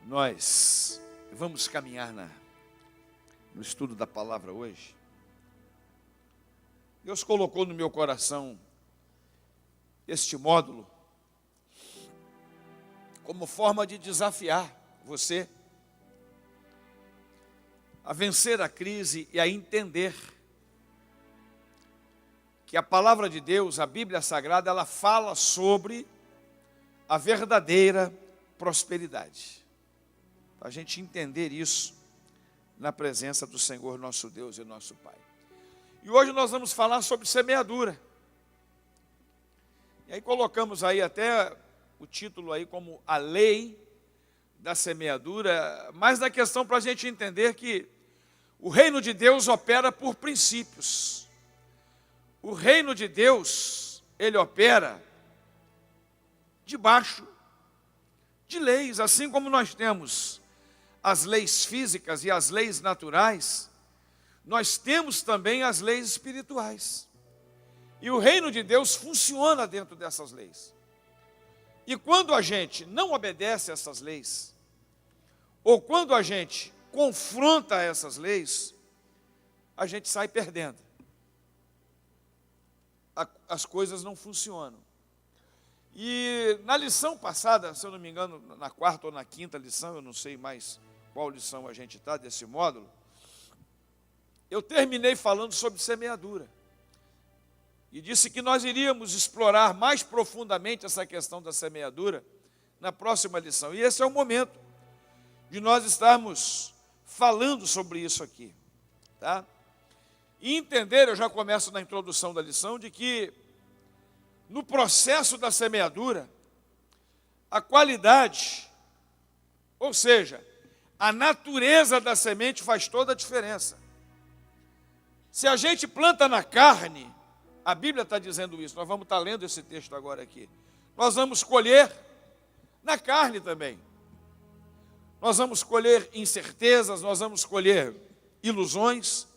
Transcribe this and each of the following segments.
Nós vamos caminhar no estudo da palavra hoje. Deus colocou no meu coração este módulo como forma de desafiar você a vencer a crise e a entender que a palavra de Deus, a Bíblia Sagrada, ela fala sobre a verdadeira prosperidade. Para a gente entender isso na presença do Senhor nosso Deus e nosso Pai. E hoje nós vamos falar sobre semeadura. E aí colocamos aí até o título aí como a lei da semeadura, mas na questão para a gente entender que o reino de Deus opera por princípios. O reino de Deus, ele opera debaixo de leis, assim como nós temos as leis físicas e as leis naturais, nós temos também as leis espirituais. E o reino de Deus funciona dentro dessas leis. E quando a gente não obedece a essas leis, ou quando a gente confronta essas leis, a gente sai perdendo. As coisas não funcionam. E na lição passada, se eu não me engano, na quarta ou na quinta lição, eu não sei mais qual lição a gente está desse módulo, eu terminei falando sobre semeadura. E disse que nós iríamos explorar mais profundamente essa questão da semeadura na próxima lição. E esse é o momento de nós estarmos falando sobre isso aqui. Tá? E entender, eu já começo na introdução da lição, de que no processo da semeadura, a qualidade, ou seja, a natureza da semente faz toda a diferença. Se a gente planta na carne, a Bíblia está dizendo isso, nós vamos estar lendo esse texto agora aqui. Nós vamos colher na carne também. Nós vamos colher incertezas, nós vamos colher ilusões.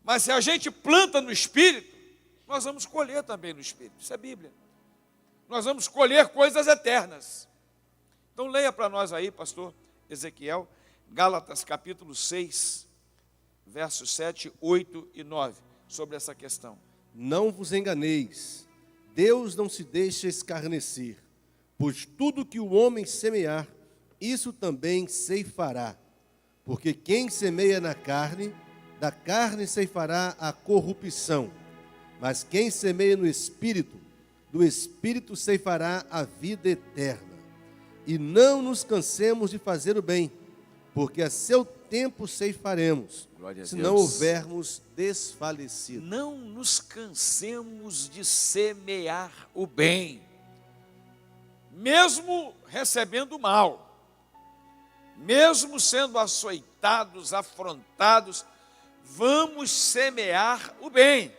Mas se a gente planta no Espírito, nós vamos colher também no Espírito. Isso é Bíblia. Nós vamos colher coisas eternas. Então leia para nós aí, pastor Ezequiel, Gálatas capítulo 6, versos 7, 8 e 9, sobre essa questão. Não vos enganeis, Deus não se deixa escarnecer, pois tudo que o homem semear, isso também ceifará. Porque quem semeia na carne, da carne ceifará a corrupção. Mas quem semeia no Espírito, do Espírito ceifará a vida eterna. E não nos cansemos de fazer o bem, porque a seu tempo ceifaremos, se não houvermos desfalecido. Não nos cansemos de semear o bem, mesmo recebendo o mal, mesmo sendo açoitados, afrontados, vamos semear o bem.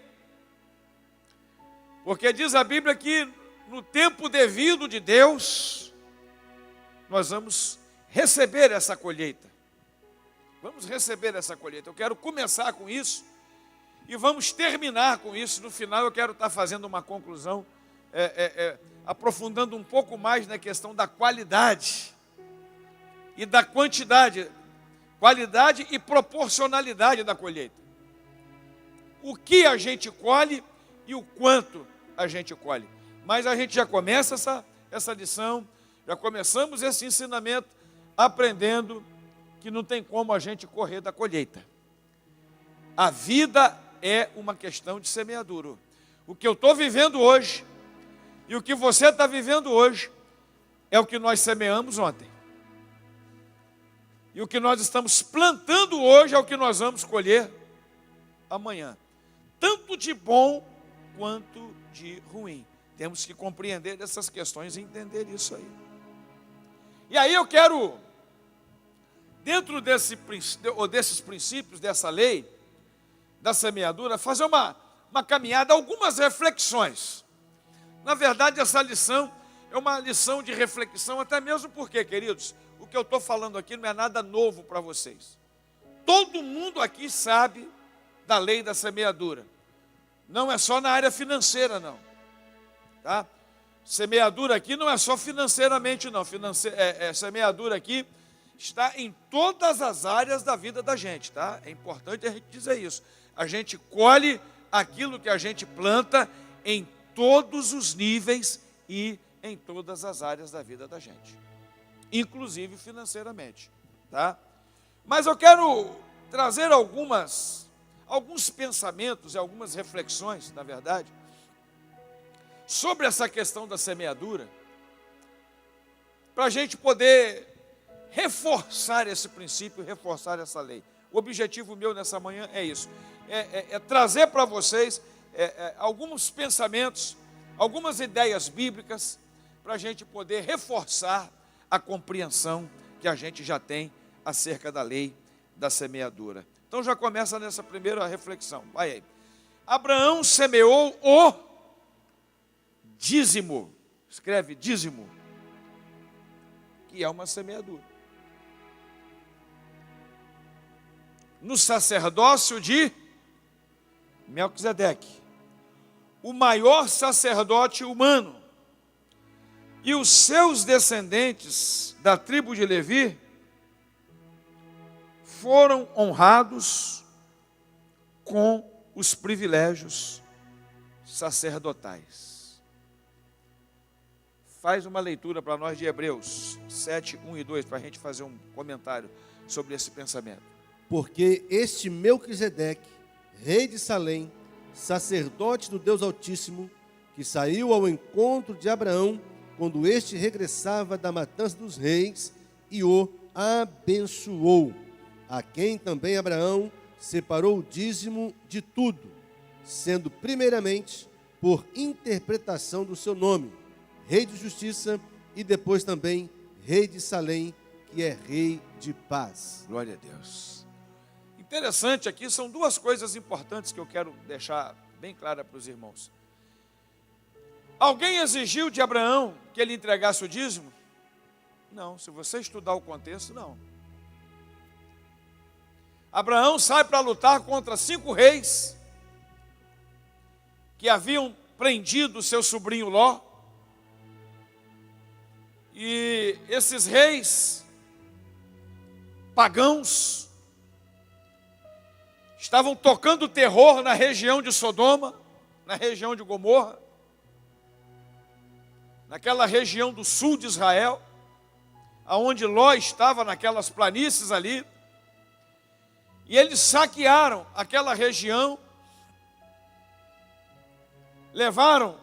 Porque diz a Bíblia que no tempo devido de Deus, nós vamos receber essa colheita. Vamos receber essa colheita. Eu quero começar com isso e vamos terminar com isso. No final eu quero estar fazendo uma conclusão, aprofundando um pouco mais na questão da qualidade e da quantidade, qualidade e proporcionalidade da colheita. O que a gente colhe e o quanto a gente colhe. Mas a gente já começa essa lição, já começamos esse ensinamento aprendendo que não tem como a gente correr da colheita. A vida é uma questão de semeadura. O que eu estou vivendo hoje e o que você está vivendo hoje é o que nós semeamos ontem. E o que nós estamos plantando hoje é o que nós vamos colher amanhã. Tanto de bom quanto de ruim. Temos que compreender essas questões e entender isso aí. E aí eu quero, dentro desses princípios, dessa lei da semeadura, fazer uma caminhada, algumas reflexões. Na verdade, essa lição é uma lição de reflexão, até mesmo porque, queridos, o que eu estou falando aqui não é nada novo para vocês. Todo mundo aqui sabe da lei da semeadura. Não é só na área financeira, não. Tá? Semeadura aqui não é só financeiramente, não. Semeadura aqui está em todas as áreas da vida da gente, tá? É importante a gente dizer isso. A gente colhe aquilo que a gente planta em todos os níveis e em todas as áreas da vida da gente, inclusive financeiramente, tá? Mas eu quero trazer alguns pensamentos e algumas reflexões, na verdade, sobre essa questão da semeadura, para a gente poder reforçar esse princípio, reforçar essa lei. O objetivo meu nessa manhã é isso, é trazer para vocês alguns pensamentos, algumas ideias bíblicas, para a gente poder reforçar a compreensão que a gente já tem acerca da lei da semeadura. Então já começa nessa primeira reflexão. Vai aí. Abraão semeou o dízimo. Escreve dízimo, que é uma semeadura. No sacerdócio de Melquisedeque, o maior sacerdote humano, e os seus descendentes da tribo de Levi foram honrados com os privilégios sacerdotais. Faz uma leitura para nós de Hebreus 7, 1 e 2, para a gente fazer um comentário sobre esse pensamento. Porque este Melquisedeque, rei de Salém, sacerdote do Deus Altíssimo, que saiu ao encontro de Abraão, quando este regressava da matança dos reis, e o abençoou, a quem também Abraão separou o dízimo de tudo, sendo primeiramente por interpretação do seu nome, rei de justiça, e depois também rei de Salém, que é rei de paz. Glória a Deus. Interessante aqui, são duas coisas importantes que eu quero deixar bem clara para os irmãos. Alguém exigiu de Abraão que ele entregasse o dízimo? Não, se você estudar o contexto, não. Abraão sai para lutar contra 5 reis que haviam prendido seu sobrinho Ló. E esses reis pagãos estavam tocando terror na região de Sodoma, na região de Gomorra, naquela região do sul de Israel, aonde Ló estava, naquelas planícies ali, e eles saquearam aquela região, levaram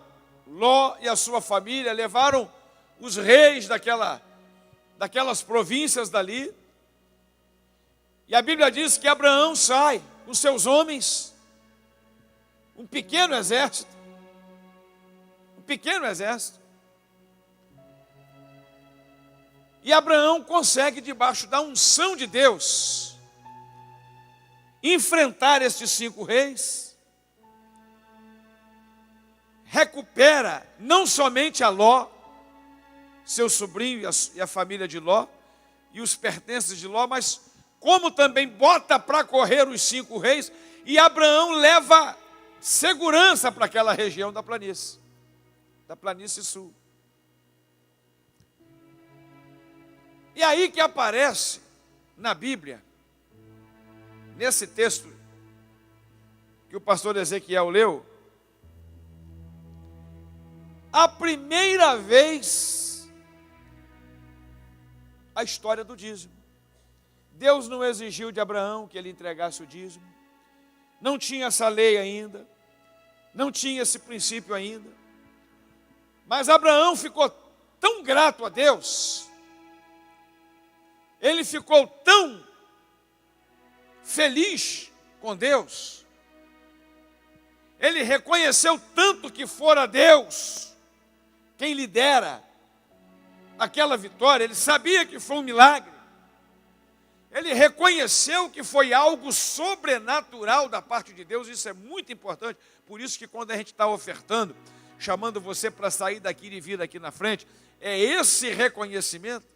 Ló e a sua família, levaram os reis daquelas províncias dali, e a Bíblia diz que Abraão sai com seus homens, um pequeno exército, e Abraão consegue, debaixo da unção de Deus, enfrentar estes 5 reis, recupera não somente a Ló, seu sobrinho e a família de Ló, e os pertences de Ló, mas como também bota para correr os 5 reis, e Abraão leva segurança para aquela região da planície sul. E aí que aparece na Bíblia, nesse texto que o pastor Ezequiel leu, a primeira vez a história do dízimo. Deus não exigiu de Abraão que ele entregasse o dízimo, não tinha essa lei ainda, não tinha esse princípio ainda, mas Abraão ficou tão grato a Deus, ele ficou tão feliz com Deus, ele reconheceu tanto que fora Deus quem lhe dera aquela vitória, ele sabia que foi um milagre, ele reconheceu que foi algo sobrenatural da parte de Deus. Isso é muito importante, por isso que quando a gente está ofertando, chamando você para sair daqui e vir aqui na frente, é esse reconhecimento.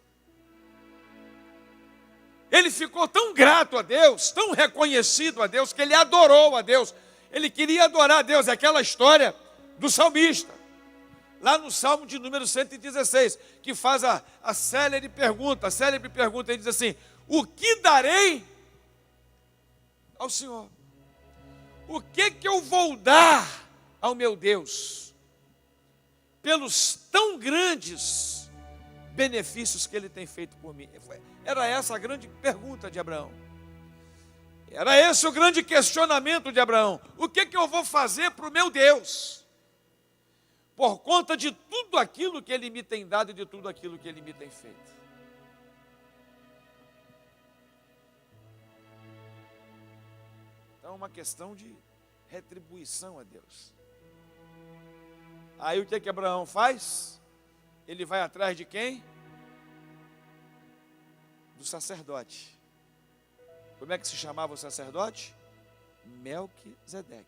Ele ficou tão grato a Deus, tão reconhecido a Deus, que ele adorou a Deus. Ele queria adorar a Deus, é aquela história do salmista. lá no Salmo de número 116, que faz a célebre pergunta, ele diz assim: o que darei ao Senhor? O que eu vou dar ao meu Deus pelos tão grandes benefícios que Ele tem feito por mim? Era essa a grande pergunta de Abraão. Era esse o grande questionamento de Abraão. O que eu vou fazer para o meu Deus? Por conta de tudo aquilo que Ele me tem dado e de tudo aquilo que Ele me tem feito. Então é uma questão de retribuição a Deus. Aí o que Abraão faz? Ele vai atrás de quem? Do sacerdote. Como é que se chamava o sacerdote? Melquisedeque.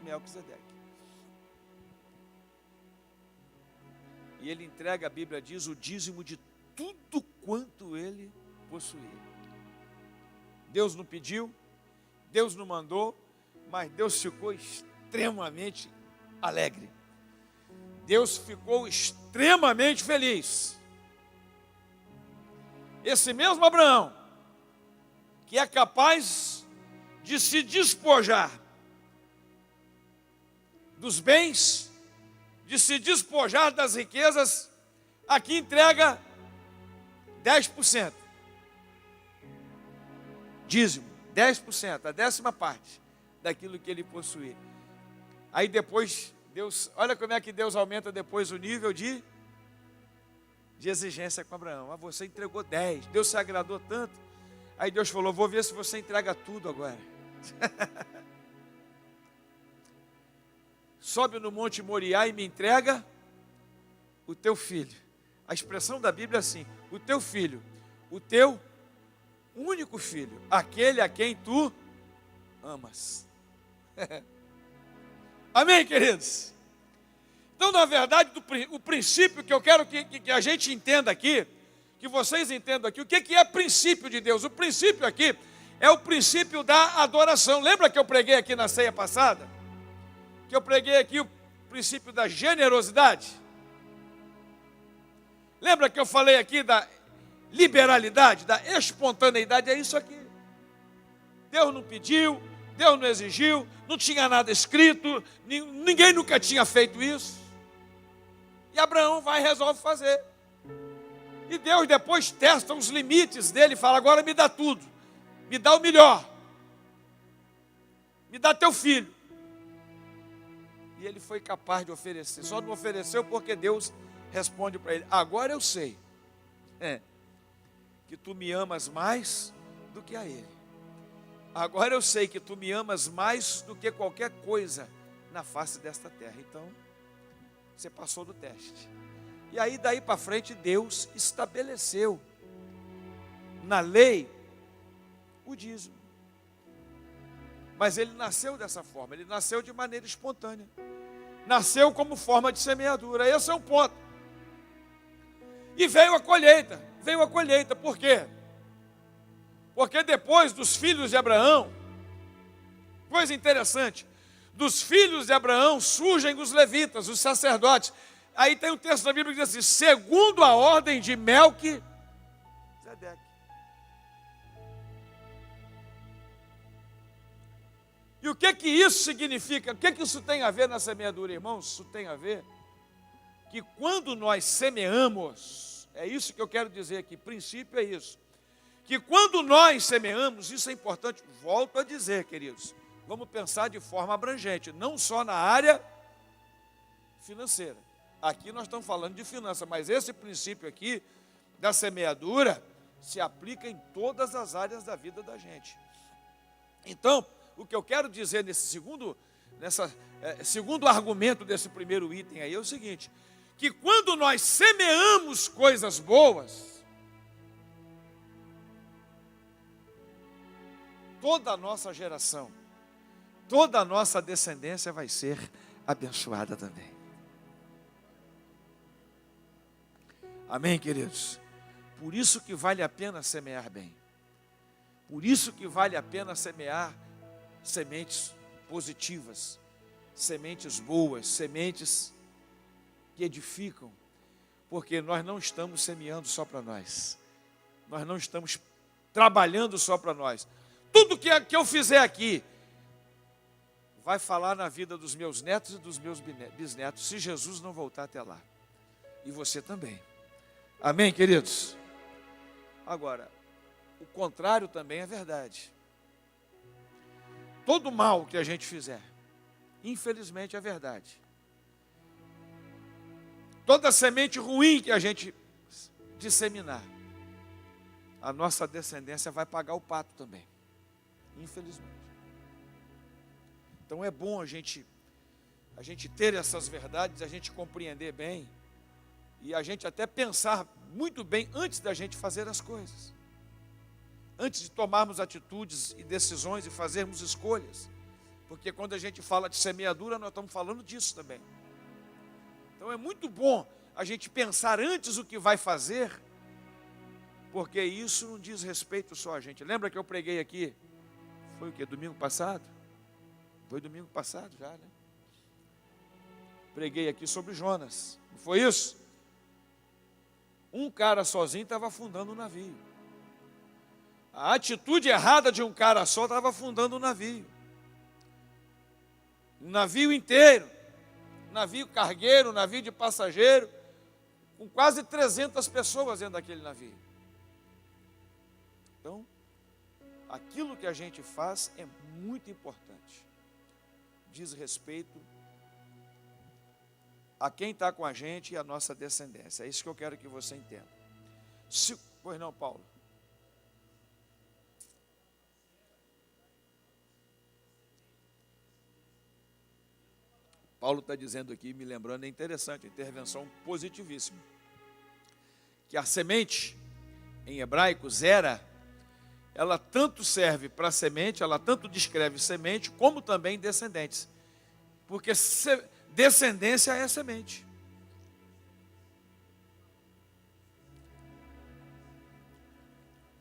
Melquisedeque. E ele entrega, a Bíblia diz, o dízimo de tudo quanto ele possuía. Deus não pediu, Deus não mandou, mas Deus ficou extremamente alegre. Deus ficou extremamente feliz. Esse mesmo Abraão, que é capaz de se despojar dos bens, de se despojar das riquezas, aqui entrega 10%. Dízimo, 10%, a 10ª parte daquilo que ele possuía. Aí depois, Deus, olha como é que Deus aumenta depois o nível de exigência com Abraão. Você entregou 10, Deus se agradou tanto. Aí Deus falou: vou ver se você entrega tudo agora. Sobe no Monte Moriá e me entrega o teu filho. A expressão da Bíblia é assim: o teu filho, o teu único filho, aquele a quem tu amas. Amém, queridos? Então, na verdade, o princípio que eu quero que a gente entenda aqui, que vocês entendam aqui, o que é princípio de Deus? O princípio aqui é o princípio da adoração. Lembra que eu preguei aqui na ceia passada? Que eu preguei aqui o princípio da generosidade? Lembra que eu falei aqui da liberalidade, da espontaneidade? É isso aqui. Deus não pediu, Deus não exigiu, não tinha nada escrito, ninguém nunca tinha feito isso. E Abraão vai e resolve fazer. E Deus depois testa os limites dele e fala: agora me dá tudo, me dá o melhor, me dá teu filho. E ele foi capaz de oferecer, só não ofereceu porque Deus responde para ele: agora eu sei que tu me amas mais do que a ele. Agora eu sei que tu me amas mais do que qualquer coisa na face desta terra. Então, você passou do teste. E aí, daí para frente, Deus estabeleceu na lei o dízimo. Mas ele nasceu dessa forma, ele nasceu de maneira espontânea. Nasceu como forma de semeadura. Esse é o ponto. E veio a colheita, por quê? Porque depois dos filhos de Abraão, coisa interessante, dos filhos de Abraão surgem os levitas, os sacerdotes. Aí tem um texto da Bíblia que diz assim: segundo a ordem de Melquisedeque. E o que isso significa? O que isso tem a ver na semeadura, irmãos? Isso tem a ver que quando nós semeamos, é isso que eu quero dizer aqui, princípio é isso, que quando nós semeamos, isso é importante, volto a dizer, queridos, vamos pensar de forma abrangente, não só na área financeira. Aqui nós estamos falando de finanças, mas esse princípio aqui da semeadura se aplica em todas as áreas da vida da gente. Então, o que eu quero dizer nesse segundo argumento desse primeiro item aí é o seguinte: que quando nós semeamos coisas boas, toda a nossa geração, toda a nossa descendência vai ser abençoada também. Amém, queridos? Por isso que vale a pena semear bem. Por isso que vale a pena semear sementes positivas, sementes boas, sementes que edificam, porque nós não estamos semeando só para nós, nós não estamos trabalhando só para nós. Tudo que eu fizer aqui vai falar na vida dos meus netos e dos meus bisnetos, se Jesus não voltar até lá. E você também. Amém, queridos? Agora, o contrário também é verdade. Todo mal que a gente fizer, infelizmente é verdade. Toda semente ruim que a gente disseminar, a nossa descendência vai pagar o pato também, infelizmente. Então é bom a gente ter essas verdades, a gente compreender bem, e a gente até pensar muito bem antes da gente fazer as coisas. Antes de tomarmos atitudes e decisões e fazermos escolhas. Porque quando a gente fala de semeadura, nós estamos falando disso também. Então é muito bom a gente pensar antes o que vai fazer, porque isso não diz respeito só a gente. Lembra que eu preguei aqui? Foi o quê? Domingo passado? Foi domingo passado já, né? Preguei aqui sobre Jonas. Não foi isso? Um cara sozinho estava afundando o navio. A atitude errada de um cara só estava afundando o navio. Um navio inteiro. Navio cargueiro, navio de passageiro, com quase 300 pessoas dentro daquele navio. Então, aquilo que a gente faz é muito importante. Diz respeito a quem está com a gente e a nossa descendência. É isso que eu quero que você entenda. Pois não, Paulo? Paulo está dizendo aqui, me lembrando, é interessante, intervenção positivíssima. Que a semente, em hebraico, zera, ela tanto serve para semente, ela tanto descreve semente, como também descendentes. Porque descendência é semente.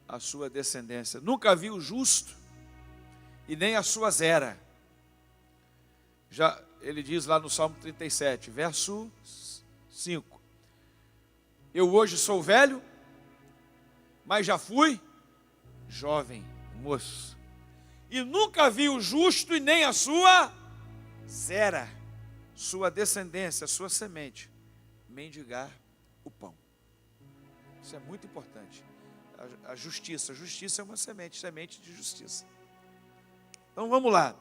A sua descendência. Nunca viu o justo, e nem a sua zera. Já ele diz lá no Salmo 37, verso 5. Eu hoje sou velho, mas já fui jovem, moço. E nunca vi o justo e nem a sua zera, sua descendência, sua semente, mendigar o pão. Isso é muito importante. A justiça é uma semente, semente de justiça. Então vamos lá.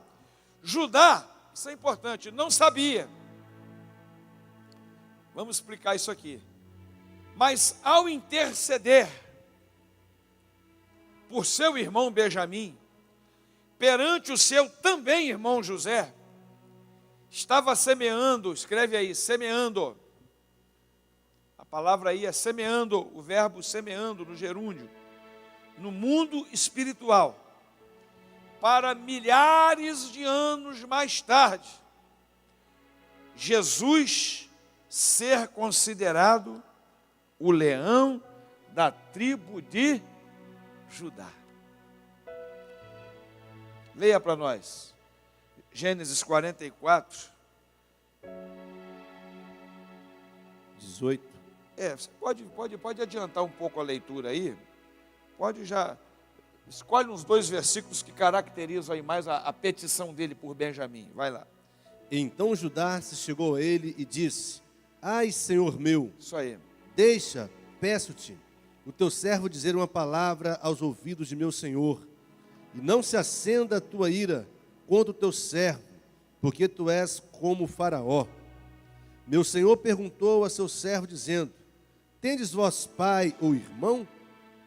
Judá, isso é importante, não sabia. Vamos explicar isso aqui. Mas ao interceder por seu irmão Benjamim, perante o seu também irmão José, estava semeando, escreve aí, semeando. A palavra aí é semeando, o verbo semeando no gerúndio, no mundo espiritual. Para milhares de anos mais tarde, Jesus ser considerado o leão da tribo de Judá. Leia para nós, Gênesis 44, 18. Você pode adiantar um pouco a leitura aí, pode já... Escolhe uns 2 versículos que caracterizam aí mais a petição dele por Benjamim. Vai lá. Então Judá se chegou a ele e disse: Ai, Senhor meu, Isso aí. deixa, peço-te, o teu servo dizer uma palavra aos ouvidos de meu senhor, e não se acenda a tua ira contra o teu servo, porque tu és como o Faraó. Meu senhor perguntou a seu servo, dizendo: Tendes vós pai ou irmão?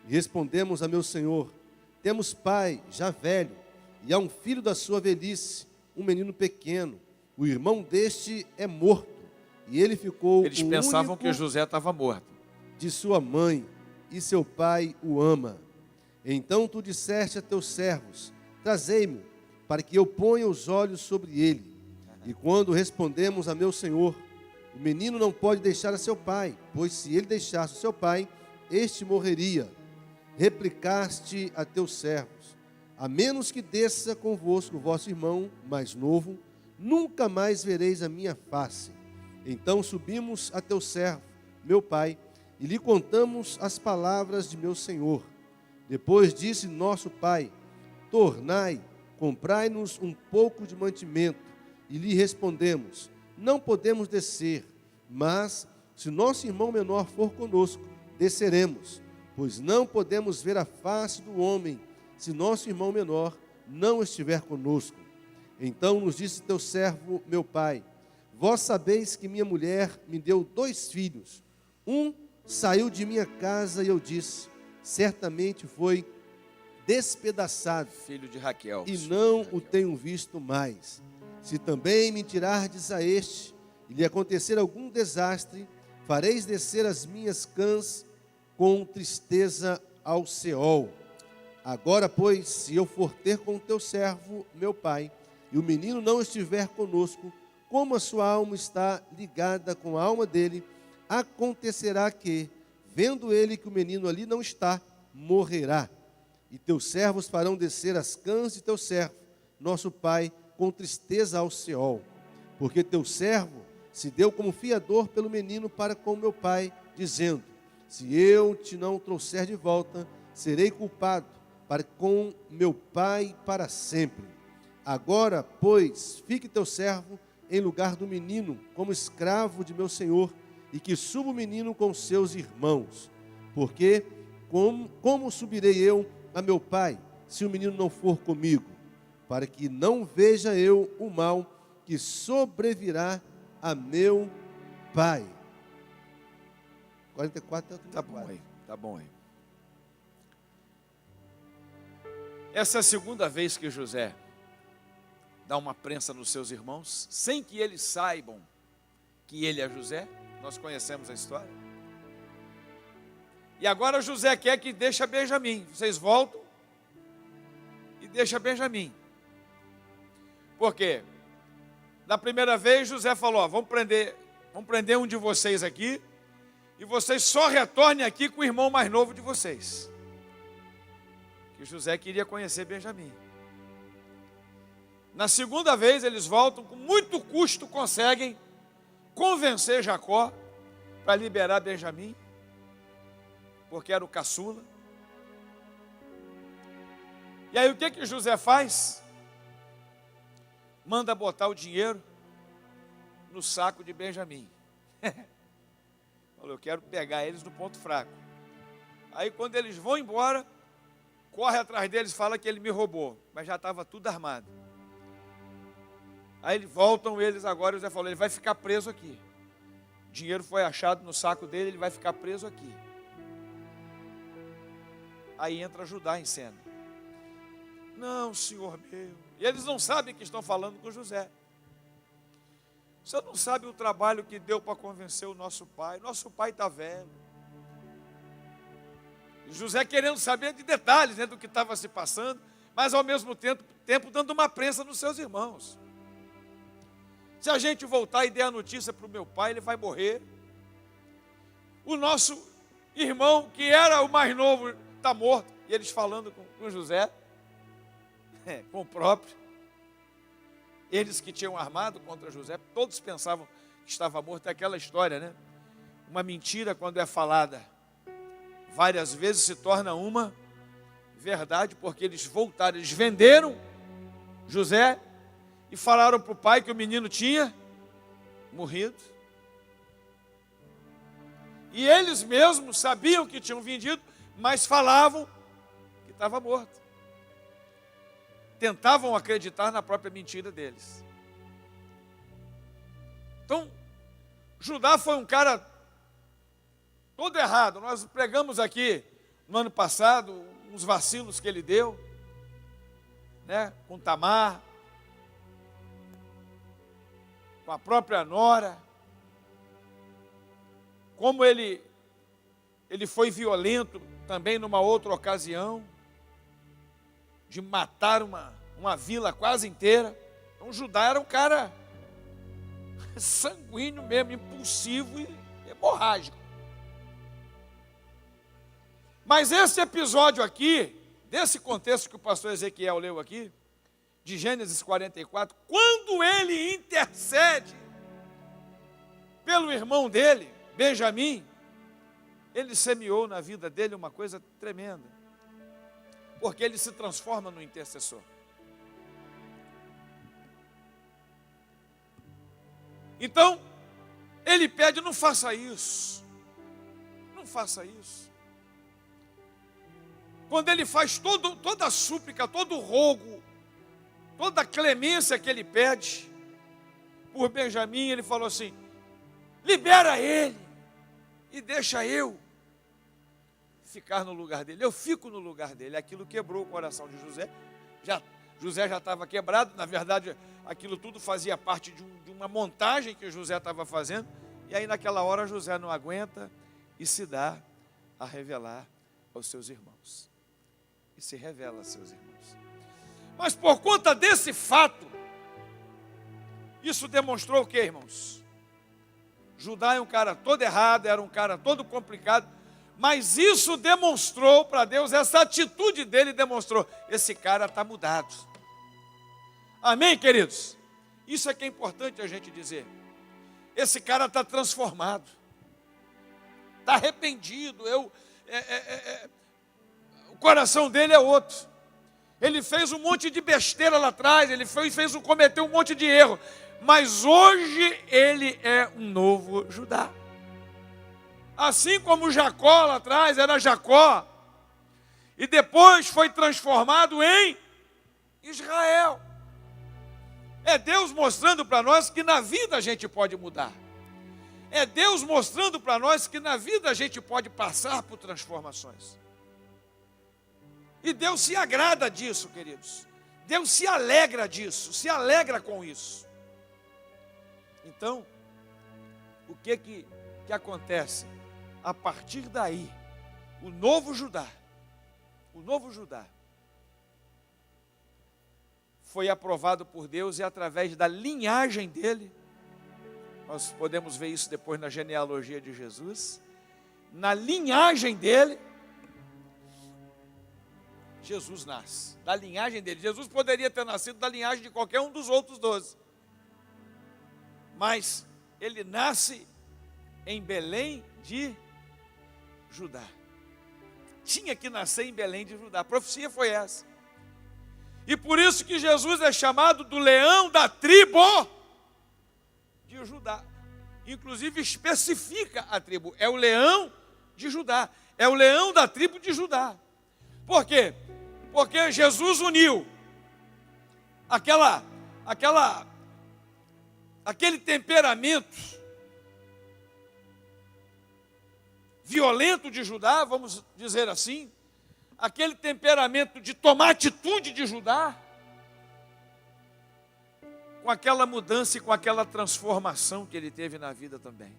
E respondemos a meu senhor: Temos pai, já velho, e há um filho da sua velhice, um menino pequeno. O irmão deste é morto, e ele ficou Eles pensavam que José estava morto. de sua mãe, e seu pai o ama. Então tu disseste a teus servos: Trazei-mo, para que eu ponha os olhos sobre ele. E quando respondemos a meu senhor: O menino não pode deixar a seu pai, pois se ele deixasse o seu pai, este morreria. Replicaste a teus servos: A menos que desça convosco o vosso irmão mais novo, nunca mais vereis a minha face. Então subimos a teu servo, meu pai, e lhe contamos as palavras de meu senhor. Depois disse nosso pai: tornai, comprai-nos um pouco de mantimento. E lhe respondemos: não podemos descer, mas se nosso irmão menor for conosco, desceremos, pois não podemos ver a face do homem, se nosso irmão menor não estiver conosco. Então nos disse teu servo, meu pai: vós sabeis que minha mulher me deu 2 filhos. Um saiu de minha casa e eu disse: certamente foi despedaçado, filho de Raquel, e não o tenho visto mais. Se também me tirardes a este, e lhe acontecer algum desastre, fareis descer as minhas cãs com tristeza ao Seol. Agora, pois, se eu for ter com teu servo, meu pai, e o menino não estiver conosco, como a sua alma está ligada com a alma dele, acontecerá que, vendo ele que o menino ali não está, morrerá. E teus servos farão descer as cãs de teu servo, nosso pai, com tristeza ao Seol. Porque teu servo se deu como fiador pelo menino para com meu pai, dizendo: se eu te não trouxer de volta, serei culpado para com meu pai para sempre. Agora, pois, fique teu servo em lugar do menino, como escravo de meu senhor, e que suba o menino com seus irmãos. Porque como subirei eu a meu pai, se o menino não for comigo? Para que não veja eu o mal que sobrevirá a meu pai. 44 até o 34. Tá bom aí. Essa é a segunda vez que José dá uma prensa nos seus irmãos, sem que eles saibam que ele é José. Nós conhecemos a história. E agora José quer que deixe Benjamim. Vocês voltam e deixa Benjamim. Por quê? Da primeira vez José falou: vamos prender um de vocês aqui, e vocês só retornem aqui com o irmão mais novo de vocês. Que José queria conhecer Benjamim. Na segunda vez eles voltam, com muito custo conseguem convencer Jacó para liberar Benjamim, porque era o caçula. E aí o que José faz? Manda botar o dinheiro no saco de Benjamim. Falou: eu quero pegar eles no ponto fraco. Aí quando eles vão embora, corre atrás deles e fala que ele me roubou, mas já estava tudo armado. Aí voltam eles agora, e José falou: ele vai ficar preso aqui. O dinheiro foi achado no saco dele, ele vai ficar preso aqui. Aí entra Judá em cena. Não, senhor meu. E eles não sabem que estão falando com José. Você não sabe o trabalho que deu para convencer o nosso pai. Nosso pai está velho. E José querendo saber de detalhes, né, do que estava se passando, mas ao mesmo tempo dando uma prensa nos seus irmãos. Se a gente voltar e der a notícia para o meu pai, ele vai morrer. O nosso irmão, que era o mais novo, está morto. E eles falando com José, com o próprio. Eles que tinham armado contra José, todos pensavam que estava morto. É aquela história, né? Uma mentira, quando é falada várias vezes, se torna uma verdade, porque eles voltaram, eles venderam José e falaram para o pai que o menino tinha morrido. E eles mesmos sabiam que tinham vendido, mas falavam que estava morto. Tentavam acreditar na própria mentira deles. Então, Judá foi um cara todo errado. Nós pregamos aqui no ano passado uns vacilos que ele deu, né, com Tamar, com a própria nora, como ele foi violento também numa outra ocasião, de matar uma vila quase inteira. Então Judá era um cara sanguíneo mesmo, impulsivo e hemorrágico. Mas esse episódio aqui, desse contexto que o pastor Ezequiel leu aqui, de Gênesis 44, quando ele intercede pelo irmão dele, Benjamim, ele semeou na vida dele uma coisa tremenda, porque ele se transforma no intercessor. Então, ele pede: não faça isso, não faça isso. Quando ele faz toda a súplica, todo o rogo, toda a clemência que ele pede por Benjamim, ele falou assim: libera ele e deixa eu ficar no lugar dele. Eu fico no lugar dele. Aquilo quebrou o coração de José. José já estava quebrado. Na verdade, aquilo tudo fazia parte de uma montagem que José estava fazendo. E aí naquela hora José não aguenta e se dá a revelar aos seus irmãos. E se revela aos seus irmãos. Mas por conta desse fato, isso demonstrou o que, irmãos? Judá é um cara todo errado, era um cara todo complicado, mas isso demonstrou para Deus, essa atitude dele demonstrou: esse cara está mudado. Amém, queridos? Isso é que é importante a gente dizer. Esse cara está transformado, está arrependido, o coração dele é outro. Ele fez um monte de besteira lá atrás, cometeu um monte de erro, mas hoje ele é um novo Judá. Assim como Jacó lá atrás era Jacó, e depois foi transformado em Israel. É Deus mostrando para nós que na vida a gente pode mudar. É Deus mostrando para nós que na vida a gente pode passar por transformações. E Deus se agrada disso, queridos. Deus se alegra disso, se alegra com isso. Então, o que acontece? A partir daí, o novo Judá foi aprovado por Deus, e através da linhagem dele, nós podemos ver isso depois na genealogia de Jesus, na linhagem dele, Jesus nasce, da linhagem dele. Jesus poderia ter nascido da linhagem de qualquer um dos outros 12, mas ele nasce em Belém de Judá. Tinha que nascer em Belém de Judá, a profecia foi essa. E por isso que Jesus é chamado do leão da tribo de Judá. Inclusive especifica a tribo, é o leão de Judá, é o leão da tribo de Judá. Por quê? Porque Jesus uniu aquele temperamento violento de Judá, vamos dizer assim, aquele temperamento de tomar atitude de Judá, com aquela mudança e com aquela transformação que ele teve na vida também.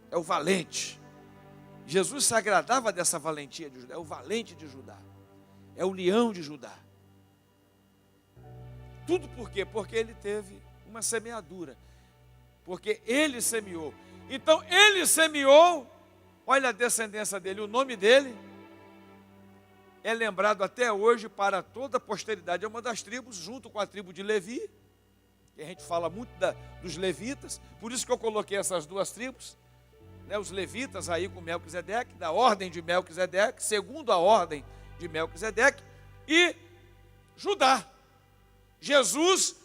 É o valente. Jesus se agradava dessa valentia de Judá, é o valente de Judá, é o leão de Judá. Tudo por quê? Porque ele teve uma semeadura, porque ele semeou. Então ele semeou, olha a descendência dele, o nome dele é lembrado até hoje para toda a posteridade. É uma das tribos, junto com a tribo de Levi, que a gente fala muito dos levitas, por isso que eu coloquei essas duas tribos, né, os levitas aí com Melquisedeque, da ordem de Melquisedeque, segundo a ordem de Melquisedeque, e Judá. Jesus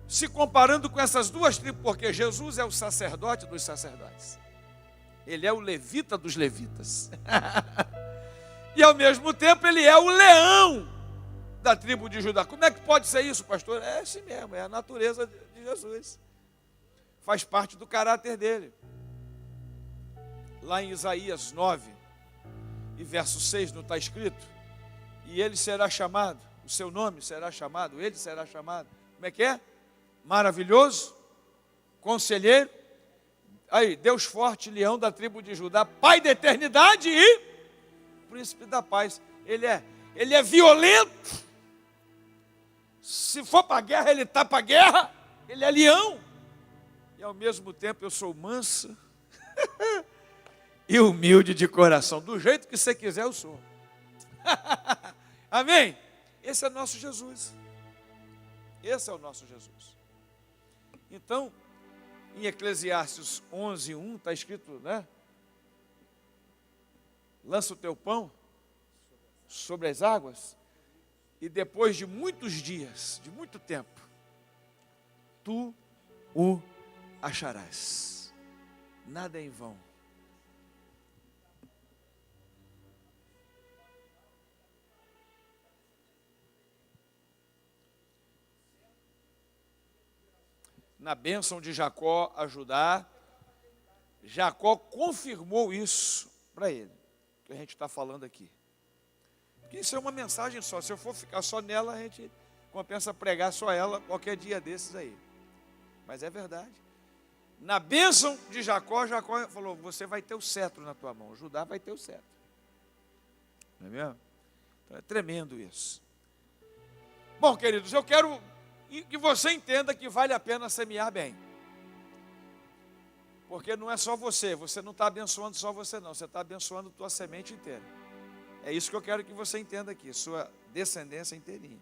se comparando com essas duas tribos, porque Jesus é o sacerdote dos sacerdotes, ele é o levita dos levitas, e ao mesmo tempo ele é o leão da tribo de Judá. Como é que pode ser isso, pastor? É assim mesmo, é a natureza de Jesus, faz parte do caráter dele. Lá em Isaías 9, e verso 6, não está escrito? E ele será chamado, o seu nome será chamado, ele será chamado, como é que é? Maravilhoso, conselheiro, aí, Deus forte, leão da tribo de Judá, pai da eternidade e príncipe da paz. Ele é violento, se for para a guerra, ele está para a guerra, ele é leão, e ao mesmo tempo eu sou manso e humilde de coração, do jeito que você quiser eu sou. Amém? Esse é nosso Jesus. Esse é o nosso Jesus. Então, em Eclesiastes 11:1 está escrito, né? Lança o teu pão sobre as águas, e depois de muitos dias, de muito tempo, tu o acharás. Nada é em vão. Na bênção de Jacó ajudar, Jacó confirmou isso para ele, que a gente está falando aqui. Porque isso é uma mensagem só, se eu for ficar só nela, a gente compensa pregar só ela qualquer dia desses aí. Mas é verdade. Na bênção de Jacó, Jacó falou, você vai ter o cetro na tua mão, Judá vai ter o cetro. Não é mesmo? Então é tremendo isso. Bom, queridos, eu quero que você entenda que vale a pena semear bem. Porque não é só você não está abençoando só você não, você está abençoando a tua semente inteira. É isso que eu quero que você entenda aqui, sua descendência inteirinha.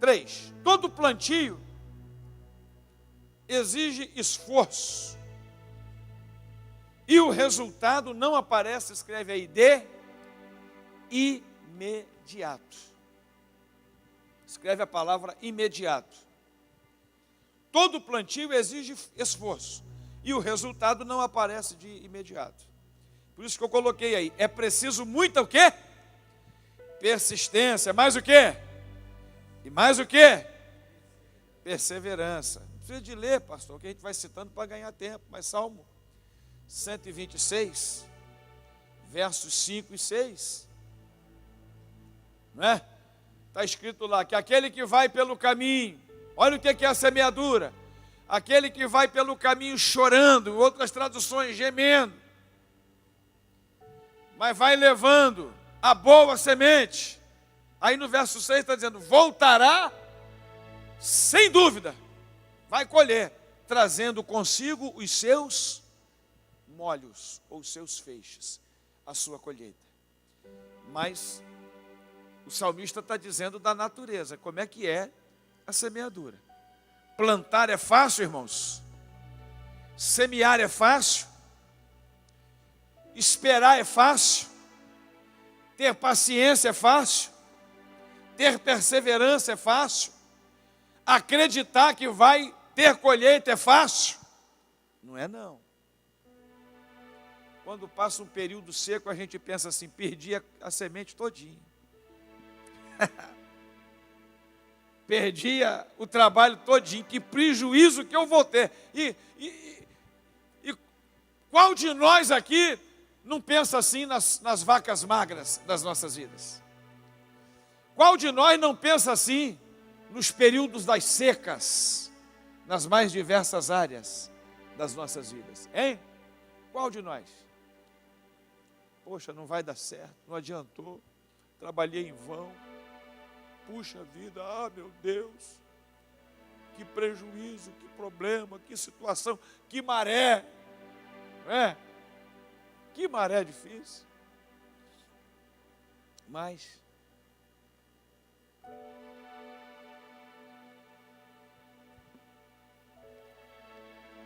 3. Todo plantio exige esforço. E o resultado não aparece, escreve aí, de imediato. Escreve a palavra imediato. Todo plantio exige esforço. E o resultado não aparece de imediato. Por isso que eu coloquei aí. É preciso muita o quê? Persistência. Mais o quê? E mais o quê? Perseverança. Não precisa de ler, pastor, que a gente vai citando para ganhar tempo. Mas Salmo 126, versos 5 e 6. Não é? Está escrito lá que aquele que vai pelo caminho, olha o que é a semeadura, aquele que vai pelo caminho chorando, outras traduções gemendo, mas vai levando a boa semente. Aí no verso 6 está dizendo, voltará sem dúvida, vai colher, trazendo consigo os seus molhos, ou os seus feixes, a sua colheita. Mas o salmista está dizendo da natureza, como é que é a semeadura. Plantar é fácil, irmãos. Semear é fácil. Esperar é fácil. Ter paciência é fácil. Ter perseverança é fácil. Acreditar que vai ter colheita é fácil. Não é não. Quando passa um período seco, a gente pensa assim, perdi a semente todinha. Perdi o trabalho todinho, que prejuízo que eu vou ter. E qual de nós aqui não pensa assim nas vacas magras das nossas vidas? Qual de nós não pensa assim nos períodos das secas, nas mais diversas áreas das nossas vidas? Hein? Qual de nós? Poxa, não vai dar certo, não adiantou, trabalhei em vão. Puxa vida, meu Deus, que prejuízo, que problema, que situação, que maré, não é? Que maré difícil. Mas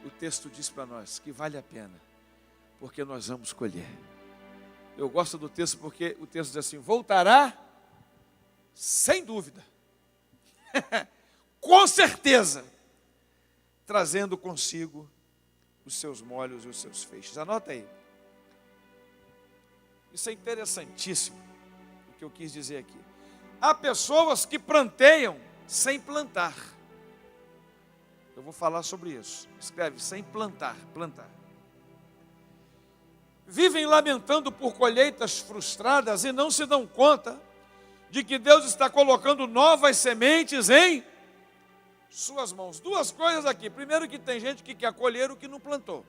o texto diz para nós que vale a pena, porque nós vamos colher. Eu gosto do texto porque o texto diz assim, voltará sem dúvida, com certeza, trazendo consigo os seus molhos e os seus feixes. Anota aí. Isso é interessantíssimo, o que eu quis dizer aqui. Há pessoas que planteiam sem plantar. Eu vou falar sobre isso. Escreve, sem plantar, plantar. Vivem lamentando por colheitas frustradas e não se dão conta de que Deus está colocando novas sementes em suas mãos. Duas coisas aqui. Primeiro, que tem gente que quer colher o que não plantou.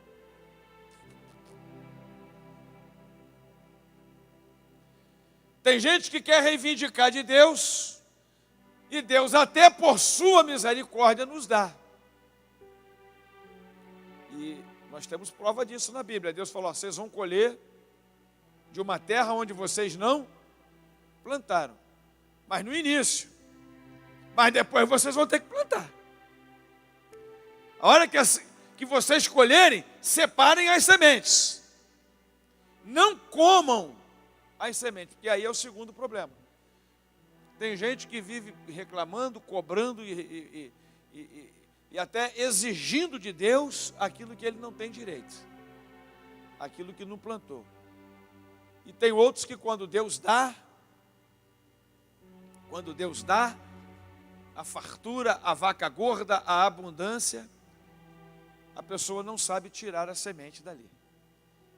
Tem gente que quer reivindicar de Deus, e Deus até por sua misericórdia nos dá. E nós temos prova disso na Bíblia. Deus falou, vocês vão colher de uma terra onde vocês não plantaram, mas no início. Mas depois vocês vão ter que plantar. A hora que vocês escolherem, separem as sementes. Não comam as sementes, porque aí é o segundo problema. Tem gente que vive reclamando, cobrando e até exigindo de Deus aquilo que ele não tem direito, aquilo que não plantou. E tem outros que quando Deus dá a fartura, a vaca gorda, a abundância, a pessoa não sabe tirar a semente dali.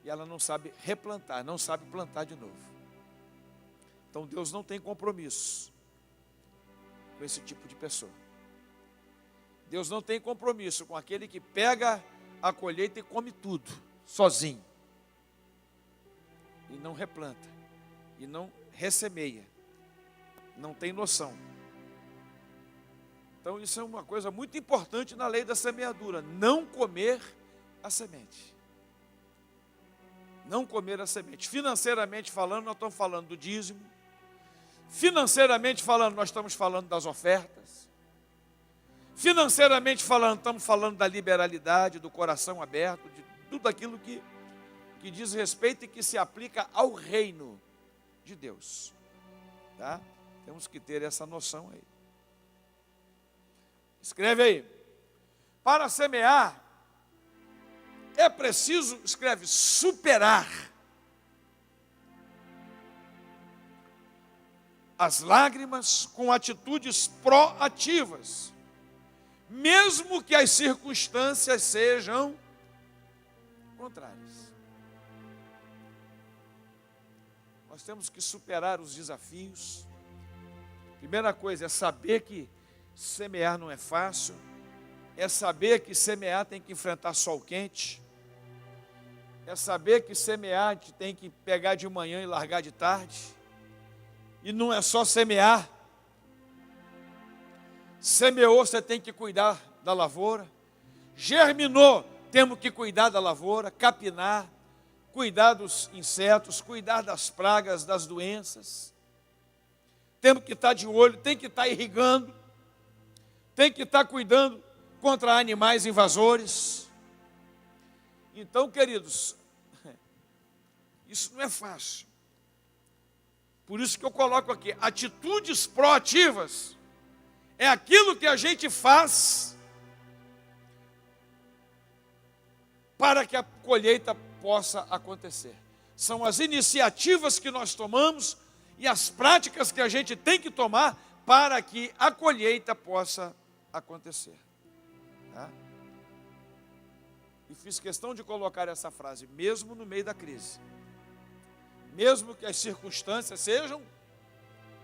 E ela não sabe replantar, não sabe plantar de novo. Então Deus não tem compromisso com esse tipo de pessoa. Deus não tem compromisso com aquele que pega a colheita e come tudo, sozinho. E não replanta, e não ressemeia, não tem noção. Então isso é uma coisa muito importante na lei da semeadura, não comer a semente. Não comer a semente. Financeiramente falando, nós estamos falando do dízimo. Financeiramente falando, nós estamos falando das ofertas. Financeiramente falando, estamos falando da liberalidade, do coração aberto, de tudo aquilo que diz respeito e que se aplica ao reino de Deus. Tá? Temos que ter essa noção aí. Escreve aí. Para semear, é preciso, escreve, superar as lágrimas com atitudes proativas, mesmo que as circunstâncias sejam contrárias. Nós temos que superar os desafios. Primeira coisa é saber que semear não é fácil, é saber que semear tem que enfrentar sol quente, é saber que semear a gente tem que pegar de manhã e largar de tarde, e não é só semear. Semeou, você tem que cuidar da lavoura. Germinou, temos que cuidar da lavoura, capinar, cuidar dos insetos, cuidar das pragas, das doenças. Temos que estar de olho, tem que estar irrigando, tem que estar cuidando contra animais invasores. Então, queridos, isso não é fácil. Por isso que eu coloco aqui, atitudes proativas é aquilo que a gente faz para que a colheita possa acontecer. São as iniciativas que nós tomamos e as práticas que a gente tem que tomar para que a colheita possa acontecer. Tá? E fiz questão de colocar essa frase, mesmo no meio da crise. Mesmo que as circunstâncias sejam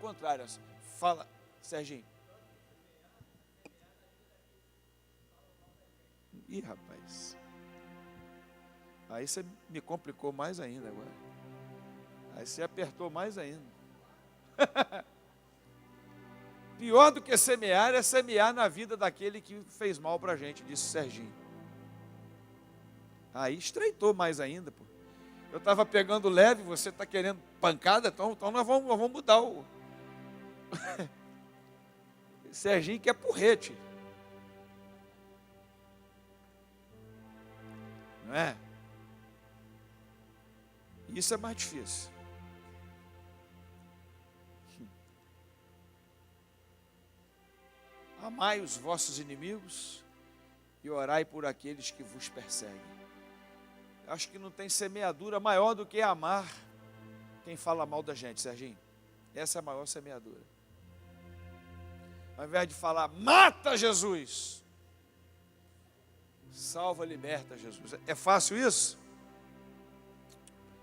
contrárias. Fala, Serginho. Ih, rapaz. Aí você me complicou mais ainda agora. Aí você apertou mais ainda. Pior do que semear é semear na vida daquele que fez mal para a gente, disse Serginho. Aí estreitou mais ainda, pô. Eu estava pegando leve, você está querendo pancada, então nós vamos mudar o... Serginho quer porrete. Não é? Isso é mais difícil. Amai os vossos inimigos e orai por aqueles que vos perseguem. Acho que não tem semeadura maior do que amar quem fala mal da gente, Serginho. Essa é a maior semeadura. Ao invés de falar, mata Jesus, salva, liberta Jesus. É fácil isso?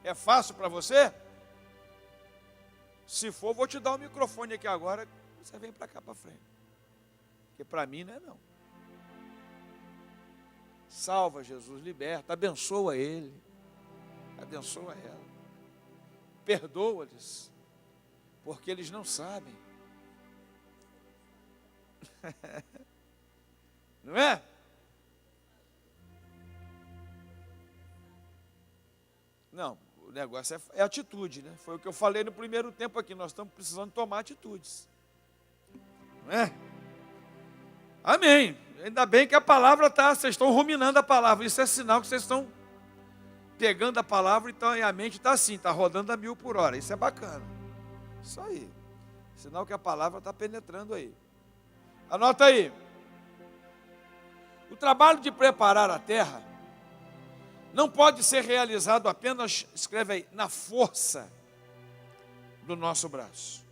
É fácil para você? Se for, vou te dar o microfone aqui agora, você vem para cá para frente. Porque para mim não é não. Salva Jesus, liberta, abençoa ele, abençoa ela, perdoa-lhes, porque eles não sabem. Não é? Não, O negócio é atitude, né? Foi o que eu falei no primeiro tempo aqui. Nós estamos precisando tomar atitudes. Não é? Amém. Ainda bem que a palavra está, vocês estão ruminando a palavra. Isso é sinal que vocês estão pegando a palavra, então a mente está assim, está rodando a 1000 por hora. Isso é bacana. Isso aí. Sinal que a palavra está penetrando aí. Anota aí. O trabalho de preparar a terra não pode ser realizado apenas, escreve aí, na força do nosso braço.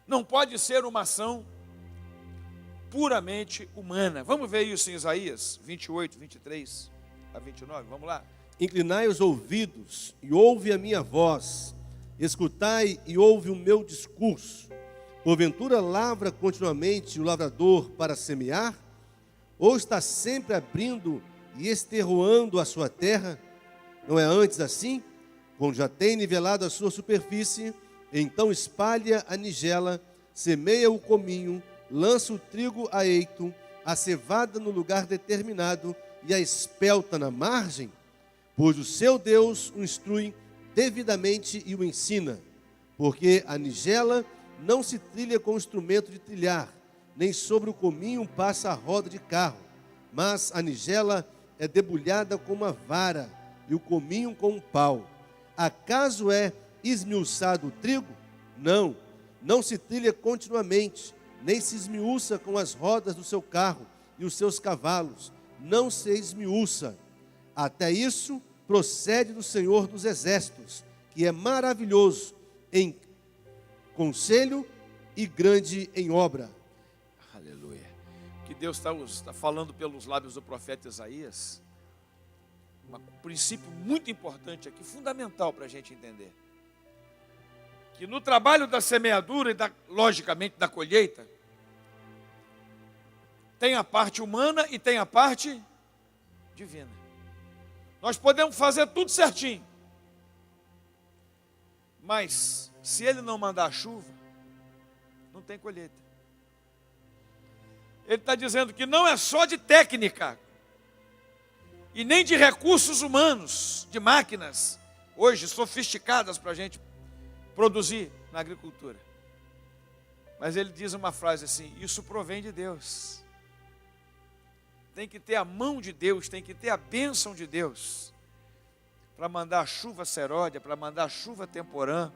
Não pode ser uma ação puramente humana. Vamos ver isso em Isaías 28, 23 a 29, vamos lá. Inclinai os ouvidos e ouve a minha voz, escutai e ouve o meu discurso. Porventura lavra continuamente o lavrador para semear? Ou está sempre abrindo e esterroando a sua terra? Não é antes assim? Quando já tem nivelado a sua superfície, então espalha a nigela, semeia o cominho, lança o trigo a eito, a cevada no lugar determinado e a espelta na margem? Pois o seu Deus o instrui devidamente e o ensina, porque a nigela não se trilha com instrumento de trilhar, nem sobre o cominho passa a roda de carro, mas a nigela é debulhada com uma vara e o cominho com um pau. Acaso é esmiuçado o trigo? Não, não se trilha continuamente, nem se esmiuça com as rodas do seu carro e os seus cavalos, não se esmiuça. Até isso procede do Senhor dos Exércitos, que é maravilhoso em conselho e grande em obra. Aleluia. Que Deus está falando pelos lábios do profeta Isaías. Um princípio muito importante aqui, fundamental para a gente entender. Que no trabalho da semeadura e, logicamente, da colheita, tem a parte humana e tem a parte divina. Nós podemos fazer tudo certinho, mas se ele não mandar a chuva, não tem colheita. Ele está dizendo que não é só de técnica, e nem de recursos humanos, de máquinas, hoje sofisticadas para a gente produzir na agricultura. Mas ele diz uma frase assim: isso provém de Deus. Tem que ter a mão de Deus, tem que ter a bênção de Deus, para mandar a chuva seródia, para mandar a chuva temporã,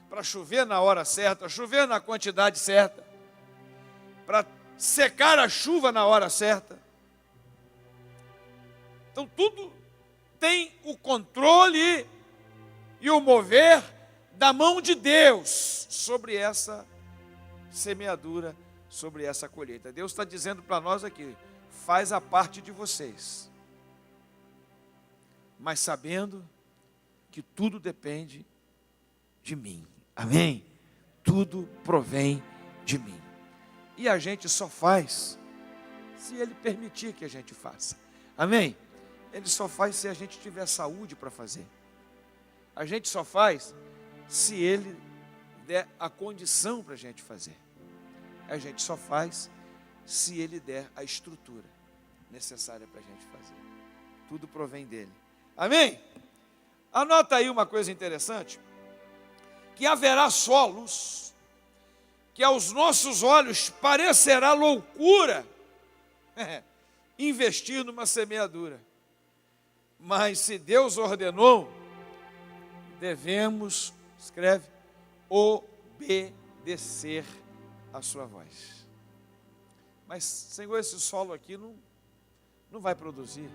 para chover na hora certa, chover na quantidade certa, para secar a chuva na hora certa. Então tudo tem o controle e o mover da mão de Deus sobre essa semeadura, sobre essa colheita. Deus está dizendo para nós aqui: faz a parte de vocês, mas sabendo que tudo depende de mim. Amém? Tudo provém de mim. E a gente só faz se Ele permitir que a gente faça. Amém? Ele só faz se a gente tiver saúde para fazer. A gente só faz se Ele der a condição para a gente fazer. A gente só faz se Ele der a estrutura necessária para a gente fazer. Tudo provém dEle. Amém? Anota aí uma coisa interessante, que haverá solos que aos nossos olhos parecerá loucura investir numa semeadura. Mas se Deus ordenou, devemos, escreve, obedecer a sua voz. Mas, Senhor, esse solo aqui não vai produzir.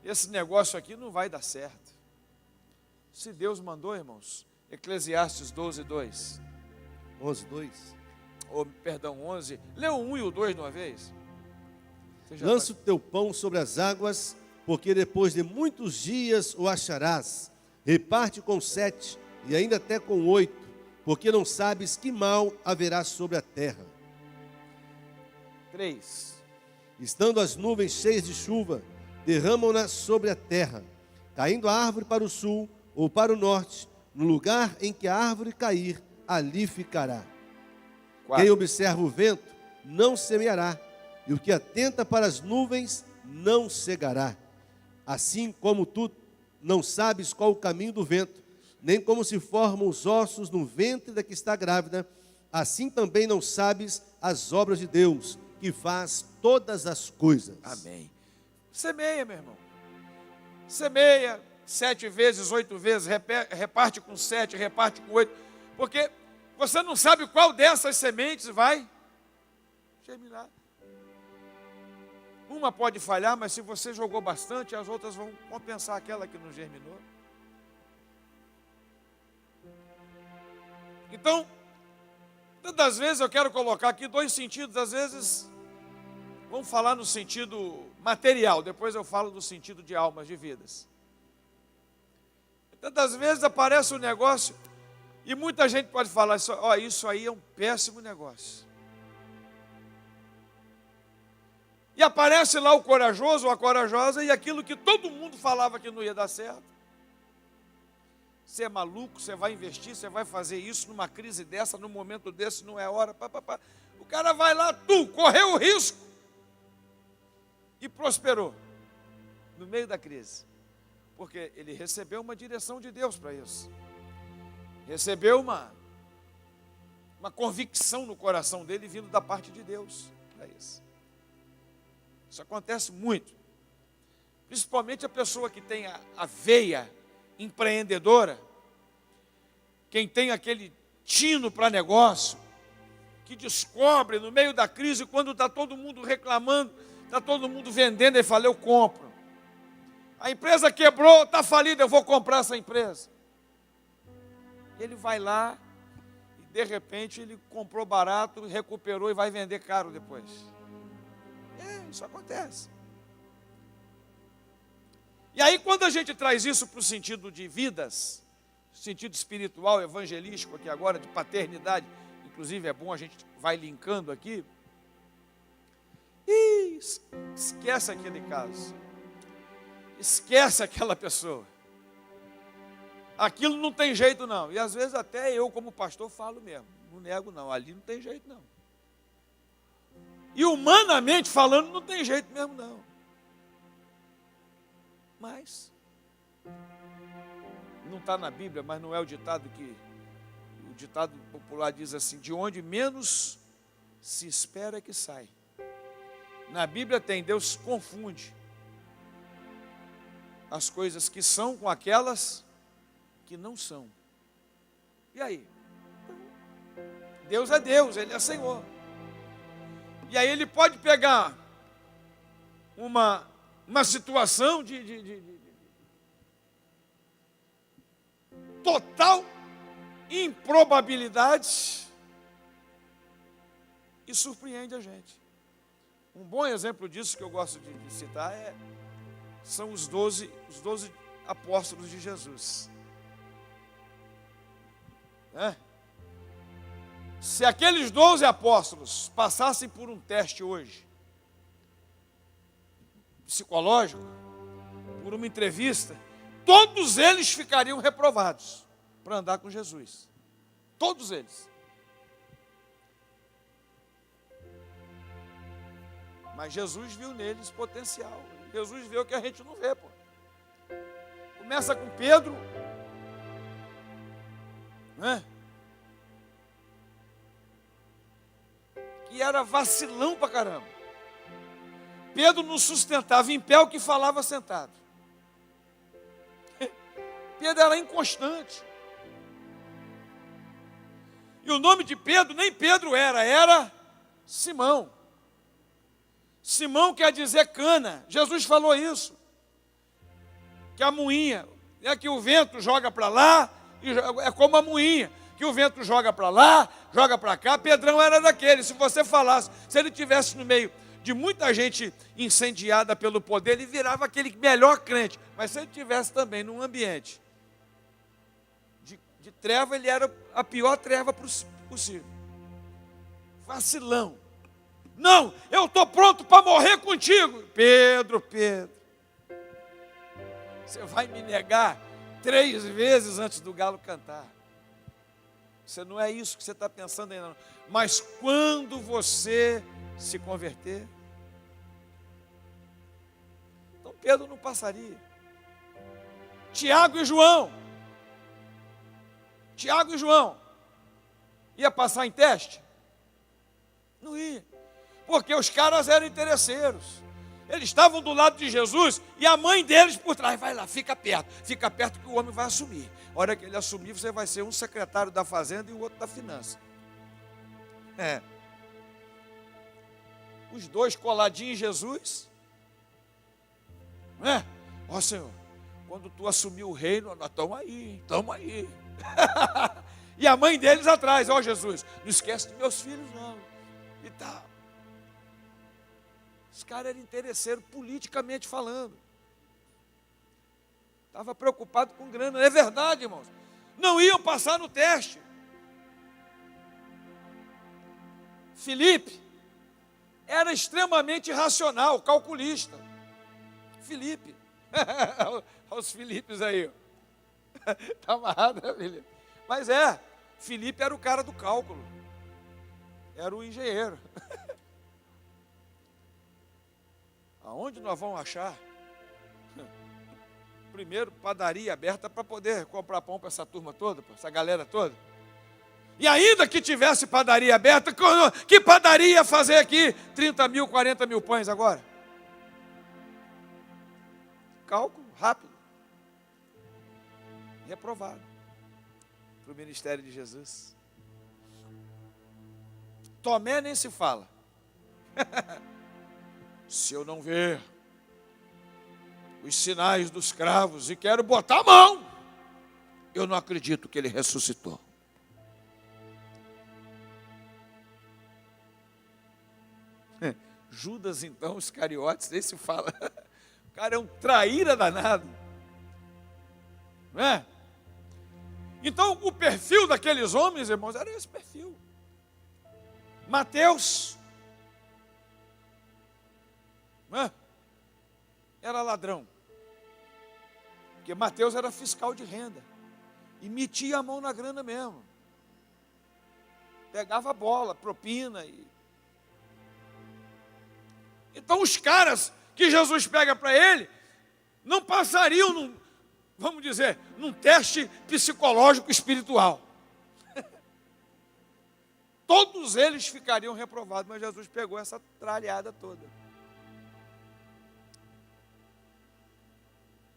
Esse negócio aqui não vai dar certo. Se Deus mandou, irmãos, Eclesiastes 12, 2. 11, 2. Perdão, 11. Lê o 1 e o 2 de uma vez. Lança o teu pão sobre as águas, porque depois de muitos dias o acharás. Reparte com 7 e ainda até com 8, porque não sabes que mal haverá sobre a terra. 3. Estando as nuvens cheias de chuva, derramam-na sobre a terra, caindo a árvore para o sul ou para o norte, no lugar em que a árvore cair, ali ficará. 4. Quem observa o vento não semeará, e o que atenta para as nuvens não cegará. Assim como tu não sabes qual o caminho do vento, nem como se formam os ossos no ventre da que está grávida, assim também não sabes as obras de Deus, que faz todas as coisas. Amém. Semeia, meu irmão. Semeia 7 vezes, 8 vezes, reparte com 7, reparte com 8, porque você não sabe qual dessas sementes vai germinar. Uma pode falhar, mas se você jogou bastante, as outras vão compensar aquela que não germinou. Então, tantas vezes eu quero colocar aqui 2 sentidos, às vezes, vamos falar no sentido material, depois eu falo do sentido de almas, de vidas. Tantas vezes aparece um negócio e muita gente pode falar, isso aí é um péssimo negócio. E aparece lá o corajoso ou a corajosa e aquilo que todo mundo falava que não ia dar certo. Você é maluco, você vai investir, você vai fazer isso numa crise dessa, num momento desse, não é hora. O cara vai lá, correu o risco e prosperou no meio da crise. Porque ele recebeu uma direção de Deus para isso. Recebeu uma convicção no coração dele vindo da parte de Deus para isso. Isso acontece muito. Principalmente a pessoa que tem a veia empreendedora, quem tem aquele tino para negócio, que descobre no meio da crise, quando está todo mundo reclamando, está todo mundo vendendo, ele fala, eu compro. A empresa quebrou, está falida, eu vou comprar essa empresa. Ele vai lá e de repente ele comprou barato, recuperou e vai vender caro depois. Isso acontece. E aí quando a gente traz isso para o sentido de vidas, sentido espiritual, evangelístico aqui agora, de paternidade, inclusive é bom a gente vai linkando aqui, e esquece aquele caso, esquece aquela pessoa, aquilo não tem jeito não, e às vezes até eu como pastor falo mesmo, não nego não, ali não tem jeito não. E humanamente falando, não tem jeito mesmo não. Mas, não está na Bíblia, mas não é o ditado o ditado popular diz assim, de onde menos se espera que sai. Na Bíblia tem, Deus confunde as coisas que são com aquelas que não são. E aí? Deus é Deus, Ele é Senhor. E aí ele pode pegar uma situação de total improbabilidade e surpreende a gente. Um bom exemplo disso que eu gosto de citar são os 12 apóstolos de Jesus. Se aqueles 12 apóstolos passassem por um teste hoje, psicológico, por uma entrevista, todos eles ficariam reprovados para andar com Jesus. Todos eles. Mas Jesus viu neles potencial. Jesus vê o que a gente não vê, pô. Começa com Pedro, né? Que era vacilão pra caramba. Pedro não sustentava em pé o que falava sentado. Pedro era inconstante. E o nome de Pedro, nem Pedro era Simão. Simão quer dizer cana. Jesus falou isso. Que a moinha, que o vento joga para lá, é como a moinha, que o vento joga para lá, joga para cá. Pedrão era daquele. Se você falasse, se ele estivesse no meio de muita gente incendiada pelo poder, ele virava aquele melhor crente. Mas se ele estivesse também num ambiente de treva, ele era a pior treva possível. Vacilão. Não, eu estou pronto para morrer contigo. Pedro, você vai me negar 3 vezes antes do galo cantar. Você não é isso que você está pensando ainda não. Mas quando você se converter, Pedro não passaria. Tiago e João. Tiago e João. Ia passar em teste? Não ia. Porque os caras eram interesseiros. Eles estavam do lado de Jesus e a mãe deles por trás. Vai lá, fica perto que o homem vai assumir. A hora que ele assumir, você vai ser um secretário da fazenda e o outro da finança. Os dois coladinhos em Jesus. Ó Senhor, quando tu assumir o reino, nós estamos aí. E a mãe deles atrás, ó Jesus, não esquece dos meus filhos não. E tal. Os caras eram interesseiros politicamente falando. Estava preocupado com grana. É verdade, irmãos. Não iam passar no teste. Filipe era extremamente racional, calculista. Filipe. Olha os Filipes aí. Está amarrado, né, Filipe? Mas Filipe era o cara do cálculo. Era o engenheiro. Aonde nós vamos achar? Primeiro, padaria aberta para poder comprar pão para essa turma toda, para essa galera toda. E ainda que tivesse padaria aberta, que padaria ia fazer aqui 30 mil, 40 mil pães agora? Cálculo rápido. Reprovado para o ministério de Jesus. Tomé nem se fala. Se eu não ver os sinais dos cravos e quero botar a mão, eu não acredito que ele ressuscitou. Judas, então, os Iscariotes, nem se fala. O cara é um traíra danado. Não é? Então, o perfil daqueles homens, irmãos, era esse perfil. Mateus era ladrão. Porque Mateus era fiscal de renda. E metia a mão na grana mesmo. Pegava a bola, propina. Então os caras que Jesus pega para ele, não passariam, vamos dizer, num teste psicológico espiritual. Todos eles ficariam reprovados, mas Jesus pegou essa tralhada toda.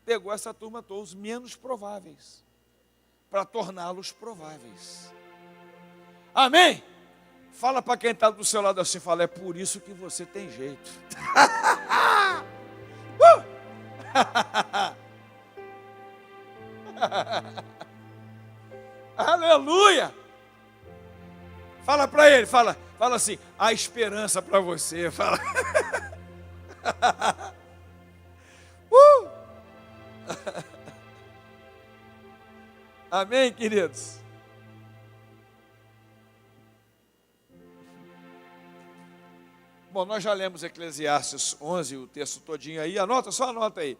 Pegou essa turma toda, os menos prováveis, para torná-los prováveis. Amém? Fala para quem está do seu lado assim, fala, é por isso que você tem jeito. Aleluia! Fala para ele, fala assim, há esperança para você. Fala. Amém, queridos? Bom, nós já lemos Eclesiastes 11, o texto todinho aí, só anota aí.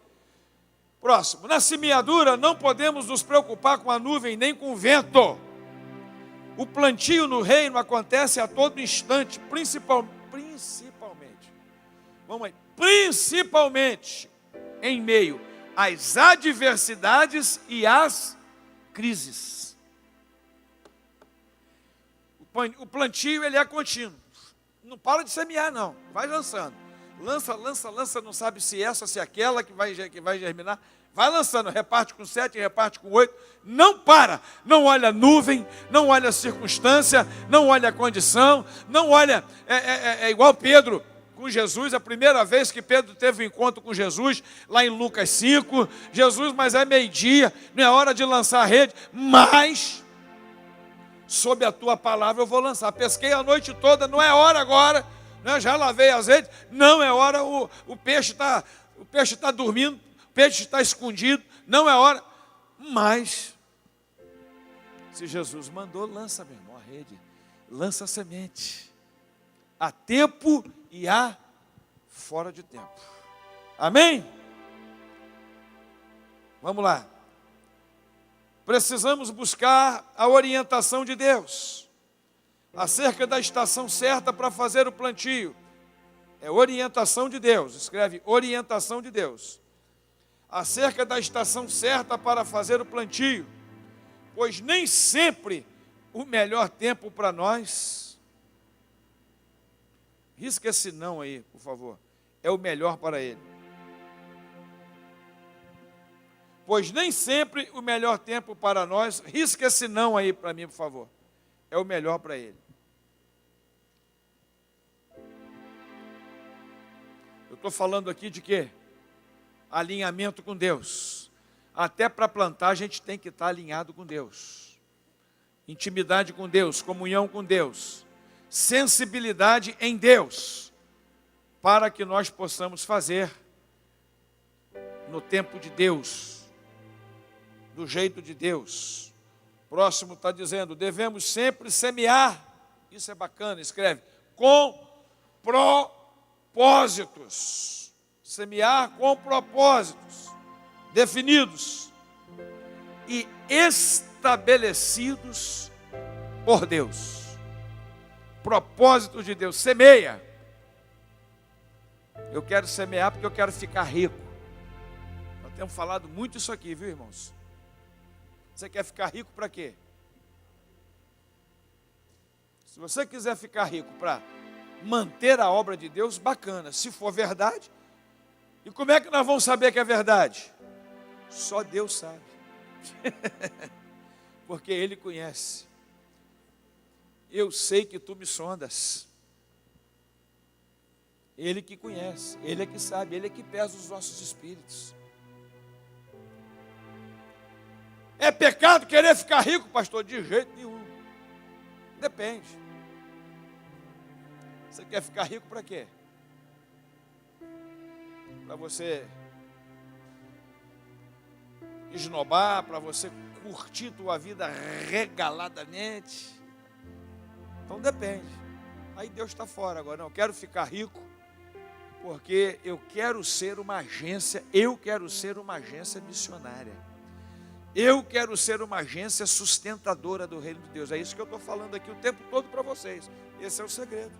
Próximo, na semeadura não podemos nos preocupar com a nuvem nem com o vento. O plantio no reino acontece a todo instante, principalmente em meio às adversidades e às crises. O plantio ele é contínuo. Não para de semear, não. Vai lançando. Lança, não sabe se essa, se aquela que vai germinar. Vai lançando, reparte com 7, reparte com 8. Não para. Não olha a nuvem, não olha a circunstância, não olha a condição, não olha... É igual Pedro com Jesus, a primeira vez que Pedro teve um encontro com Jesus, lá em Lucas 5. Jesus, mas é meio-dia, não é hora de lançar a rede, mas... sob a tua palavra eu vou lançar. Pesquei a noite toda, não é hora agora, né? Já lavei as redes, não é hora, o peixe está dormindo, o peixe está escondido, não é hora. Mas, se Jesus mandou, lança, meu irmão, a rede, lança a semente. Há tempo e há fora de tempo. Amém? Vamos lá. Precisamos buscar a orientação de Deus acerca da estação certa para fazer o plantio. É orientação de Deus, escreve orientação de Deus. acerca da estação certa para fazer o plantio, pois nem sempre o melhor tempo para nós, risca esse não aí, por favor, é o melhor para ele. Pois nem sempre o melhor tempo para nós, risca esse não aí para mim, por favor, é o melhor para ele. Eu estou falando aqui de quê? Alinhamento com Deus. Até para plantar a gente tem que estar alinhado com Deus. Intimidade com Deus, comunhão com Deus, sensibilidade em Deus, para que nós possamos fazer no tempo de Deus, do jeito de Deus. Próximo está dizendo, devemos sempre semear, isso é bacana, escreve, com propósitos. Semear com propósitos definidos e estabelecidos por Deus. Propósitos de Deus, semeia. Eu quero semear porque eu quero ficar rico. Nós temos falado muito isso aqui, viu, irmãos? Você quer ficar rico para quê? Se você quiser ficar rico para manter a obra de Deus, bacana, se for verdade. E como é que nós vamos saber que é verdade? Só Deus sabe. Porque Ele conhece. Eu sei que tu me sondas. Ele que conhece, Ele é que sabe, Ele é que pesa os nossos espíritos. É pecado querer ficar rico, pastor? De jeito nenhum. Depende. Você quer ficar rico para quê? Para você esnobar, para você curtir tua vida regaladamente. Então depende. Aí Deus está fora agora. Não, eu quero ficar rico porque eu quero ser uma agência, missionária. Eu quero ser uma agência sustentadora do reino de Deus. É isso que eu estou falando aqui o tempo todo para vocês. Esse é o segredo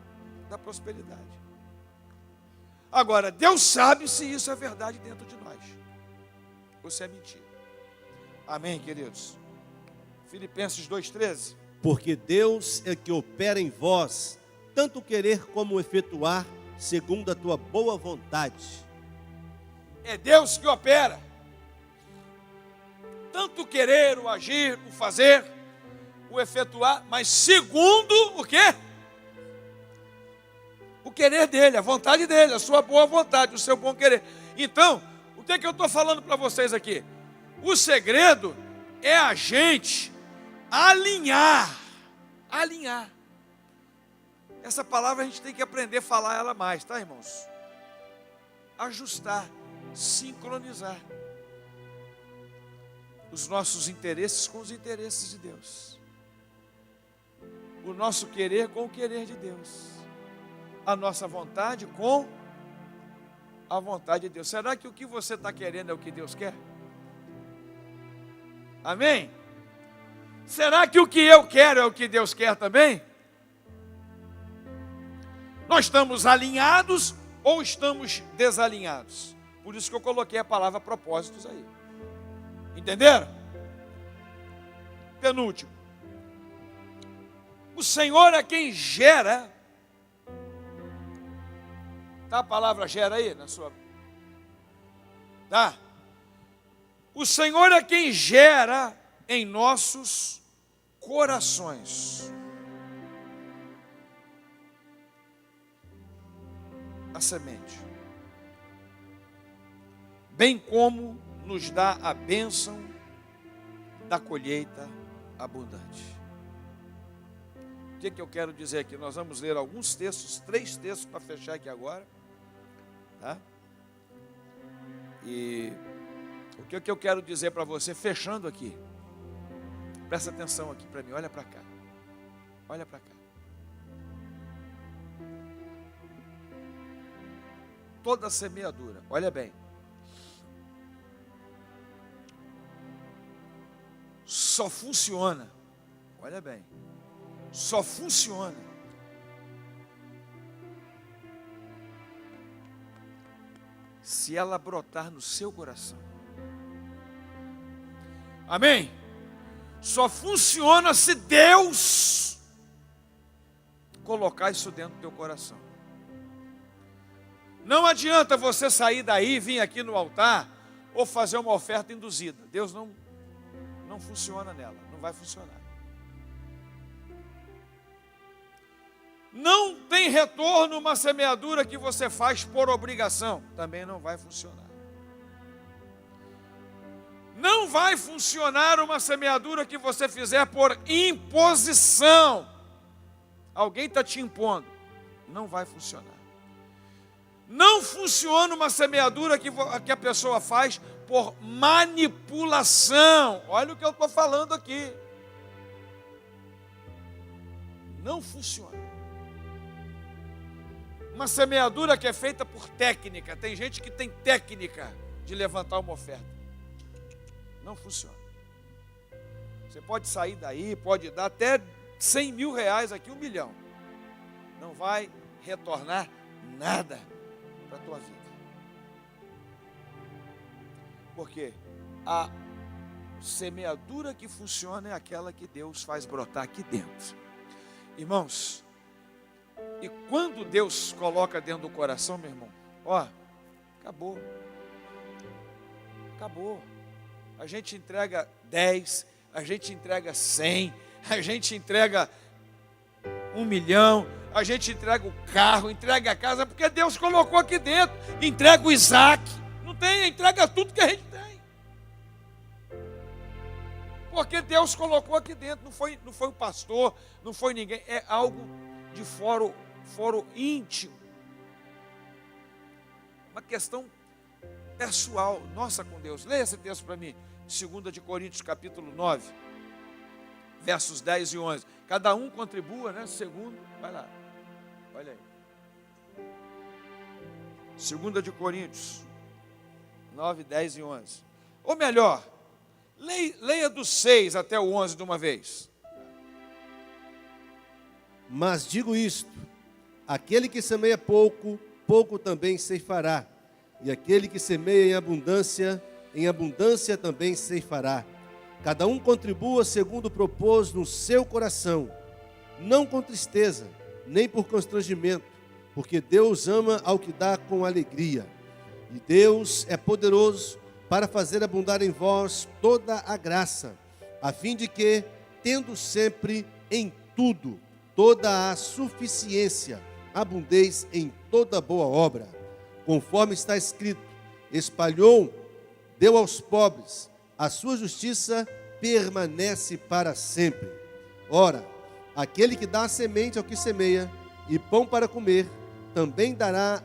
da prosperidade. Agora, Deus sabe se isso é verdade dentro de nós, ou se é mentira. Amém, queridos? Filipenses 2,13. Porque Deus é que opera em vós, tanto querer como efetuar, segundo a tua boa vontade. É Deus que opera. Tanto querer, o agir, o fazer, o efetuar, mas segundo o quê? O querer dele, a vontade dele, a sua boa vontade, o seu bom querer. Então, o que é que eu estou falando para vocês aqui? O segredo é a gente alinhar. Essa palavra a gente tem que aprender a falar ela mais, tá, irmãos? Ajustar, sincronizar os nossos interesses com os interesses de Deus. O nosso querer com o querer de Deus. A nossa vontade com a vontade de Deus. Será que o que você está querendo é o que Deus quer? Amém? Será que o que eu quero é o que Deus quer também? Nós estamos alinhados ou estamos desalinhados? Por isso que eu coloquei a palavra propósitos aí. Entenderam? Penúltimo. O Senhor é quem gera. Tá a palavra gera aí na sua? Tá? O Senhor é quem gera em nossos corações a semente, bem como nos dá a bênção da colheita abundante. O que eu quero dizer aqui? Nós vamos ler alguns textos, 3 textos para fechar aqui agora, tá? E o que eu quero dizer para você, fechando aqui, presta atenção aqui para mim, olha para cá, olha para cá. Toda semeadura, olha bem, só funciona, olha bem, só funciona se ela brotar no seu coração. Amém? Só funciona se Deus colocar isso dentro do teu coração. Não adianta você sair daí, vir aqui no altar, ou fazer uma oferta induzida. Deus não funciona nela, não vai funcionar. Não tem retorno uma semeadura que você faz por obrigação, também não vai funcionar. Não vai funcionar uma semeadura que você fizer por imposição. Alguém está te impondo, não vai funcionar. Não funciona uma semeadura que a pessoa faz por manipulação. Olha o que eu estou falando aqui. Não funciona. Uma semeadura que é feita por técnica. Tem gente que tem técnica de levantar uma oferta. Não funciona. Você pode sair daí, pode dar até 100 mil reais aqui, 1 milhão. Não vai retornar nada para a tua vida. Porque a semeadura que funciona é aquela que Deus faz brotar aqui dentro. Irmãos, e quando Deus coloca dentro do coração, meu irmão, acabou. Acabou. A gente entrega 10, a gente entrega 100, a gente entrega 1 milhão, a gente entrega o carro, entrega a casa, porque Deus colocou aqui dentro. Entrega o Isaac, não tem, entrega tudo que a gente tem. Porque Deus colocou aqui dentro, não foi o pastor, não foi ninguém, é algo de foro íntimo. Uma questão pessoal, nossa com Deus. Leia esse texto para mim, 2 de Coríntios, capítulo 9, versos 10 e 11. Cada um contribua, né? Segundo, vai lá, olha aí. 2 de Coríntios, 9, 10 e 11. Ou melhor, leia do 6 até o 11 de uma vez. Mas digo isto: aquele que semeia pouco, pouco também ceifará. E aquele que semeia em abundância também ceifará. Cada um contribua segundo propôs no seu coração, não com tristeza, nem por constrangimento, porque Deus ama ao que dá com alegria. E Deus é poderoso para fazer abundar em vós toda a graça, a fim de que, tendo sempre em tudo toda a suficiência, abundeis em toda boa obra. Conforme está escrito: espalhou, deu aos pobres, a sua justiça permanece para sempre. Ora, aquele que dá a semente ao que semeia, e pão para comer, também dará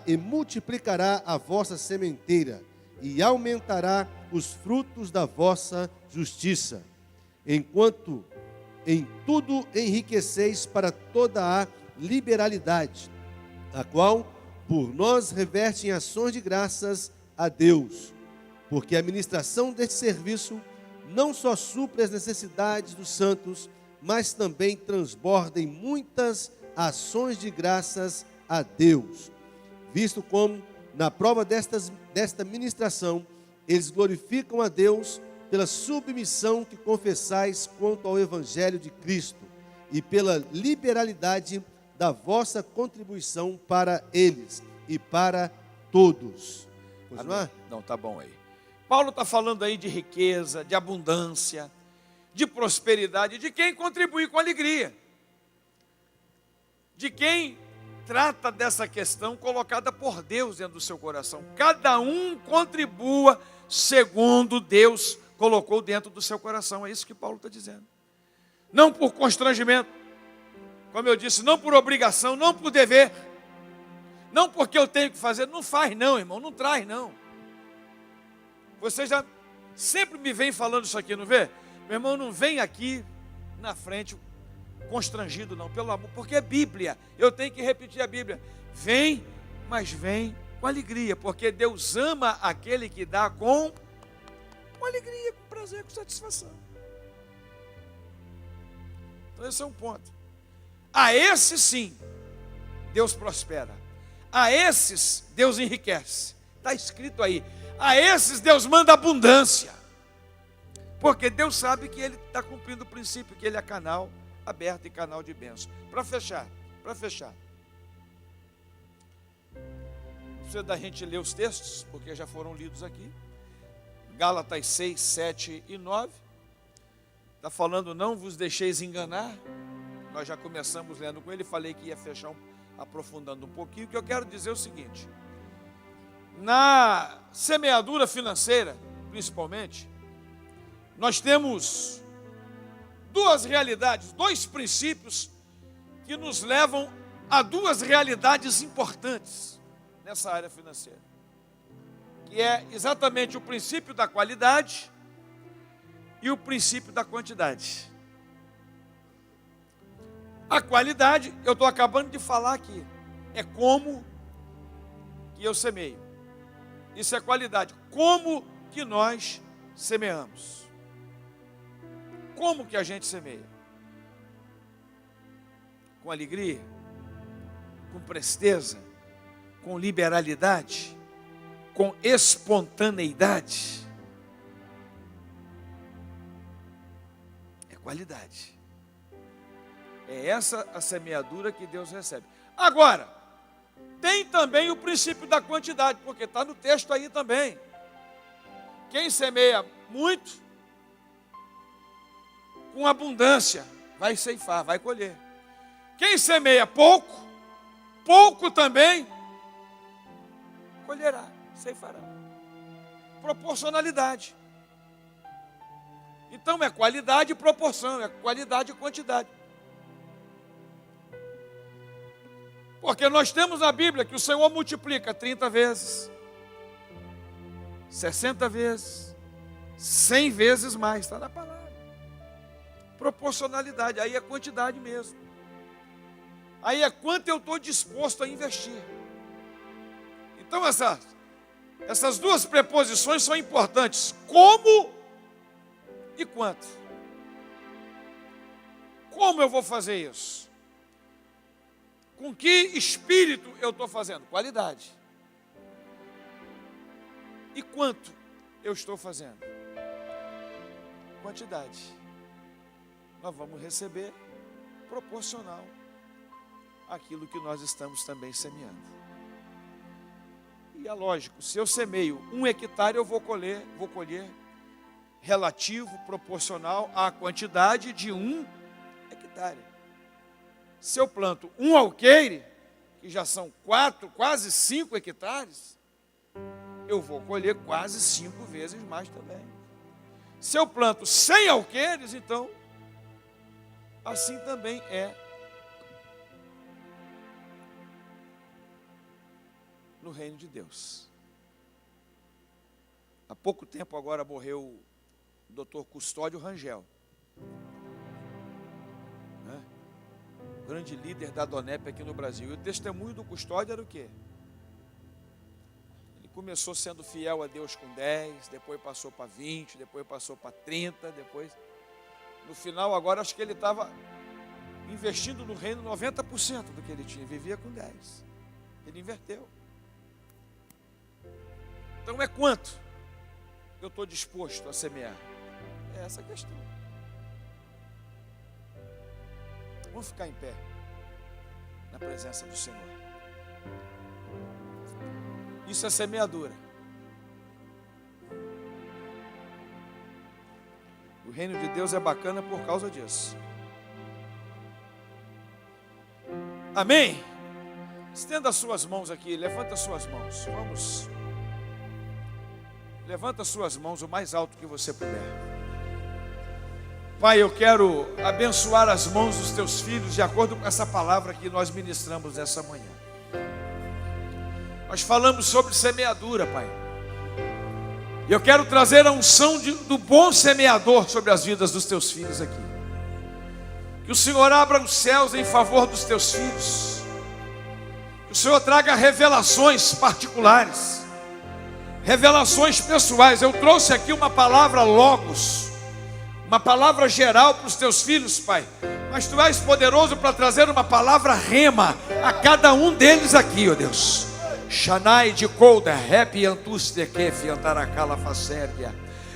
e multiplicará a vossa sementeira, e aumentará os frutos da vossa justiça, enquanto em tudo enriqueceis para toda a liberalidade, a qual por nós reverte em ações de graças a Deus, porque a ministração deste serviço não só supre as necessidades dos santos, mas também transborda em muitas ações de graças a Deus, visto como, na prova desta ministração, eles glorificam a Deus pela submissão que confessais quanto ao Evangelho de Cristo e pela liberalidade da vossa contribuição para eles e para todos. Continuar? Não, tá bom aí. Paulo está falando aí de riqueza, de abundância, de prosperidade, de quem contribui com alegria, de quem trata dessa questão colocada por Deus dentro do seu coração. Cada um contribua segundo Deus colocou dentro do seu coração. É isso que Paulo está dizendo. Não por constrangimento, como eu disse, não por obrigação, não por dever, não porque eu tenho que fazer. Não faz não, irmão, não traz não. Você já sempre me vem falando isso aqui, não vê? Meu irmão, não vem aqui na frente constrangido não, pelo amor, porque é Bíblia, eu tenho que repetir a Bíblia. Vem, mas vem com alegria, porque Deus ama aquele que dá com alegria, com prazer, com satisfação. Então esse é um ponto. A esses sim, Deus prospera. A esses, Deus enriquece. Está escrito aí. A esses, Deus manda abundância. Porque Deus sabe que Ele está cumprindo o princípio, que Ele é canal aberto e canal de bênção. Para fechar. Não precisa da gente ler os textos, porque já foram lidos aqui. Gálatas 6, 7 e 9. Está falando, não vos deixeis enganar. Nós já começamos lendo com ele, falei que ia fechar, aprofundando um pouquinho. O que eu quero dizer é o seguinte: na semeadura financeira, principalmente, nós temos duas realidades, dois princípios que nos levam a duas realidades importantes nessa área financeira, que é exatamente o princípio da qualidade e o princípio da quantidade. A qualidade, eu estou acabando de falar aqui, é como que eu semeio. Isso é qualidade. Como que nós semeamos? Como que a gente semeia? Com alegria? Com presteza? Com liberalidade? Com espontaneidade? É qualidade. É essa a semeadura que Deus recebe. Agora, tem também o princípio da quantidade, porque está no texto aí também. Quem semeia muito, com abundância, vai ceifar, vai colher. Quem semeia pouco, pouco também colherá, ceifará. Proporcionalidade. Então é qualidade e proporção, é qualidade e quantidade. Porque nós temos na Bíblia que o Senhor multiplica 30 vezes, 60 vezes, 100 vezes mais, está na palavra. Proporcionalidade, aí é quantidade mesmo. Aí é quanto eu estou disposto a investir. Então essas duas preposições são importantes. Como e quanto. Como eu vou fazer isso? Com que espírito eu estou fazendo? Qualidade. E quanto eu estou fazendo? Quantidade. Nós vamos receber proporcional àquilo que nós estamos também semeando. E é lógico, se eu semeio 1 hectare, eu vou colher relativo, proporcional à quantidade de 1 hectare. Se eu planto 1 alqueire, que já são 4, quase 5 hectares, eu vou colher quase 5 vezes mais também. Se eu planto 100 alqueires, então, assim também é no reino de Deus. Há pouco tempo agora morreu o Dr. Custódio Rangel, né? Grande líder da DONEP aqui no Brasil. E o testemunho do Custódio era o quê? Ele começou sendo fiel a Deus com 10, depois passou para 20, depois passou para 30, depois... No final agora acho que ele estava investindo no reino 90% do que ele tinha, vivia com 10. Ele inverteu. Então é quanto eu estou disposto a semear? É essa a questão. Vamos ficar em pé na presença do Senhor. Isso é semeadura. O reino de Deus é bacana por causa disso. Amém? Estenda as suas mãos aqui, levanta as suas mãos. Vamos. Levanta as suas mãos o mais alto que você puder. Pai, eu quero abençoar as mãos dos teus filhos de acordo com essa palavra que nós ministramos nessa manhã. Nós falamos sobre semeadura, Pai. E eu quero trazer a unção do bom semeador sobre as vidas dos teus filhos aqui. Que o Senhor abra os céus em favor dos teus filhos. Que o Senhor traga revelações particulares, revelações pessoais. Eu trouxe aqui uma palavra logos, uma palavra geral para os teus filhos, Pai. Mas Tu és poderoso para trazer uma palavra rema a cada um deles aqui, ó Deus. Shanai de Kolda, Rep Antuste Kef Antaracala Facérdia.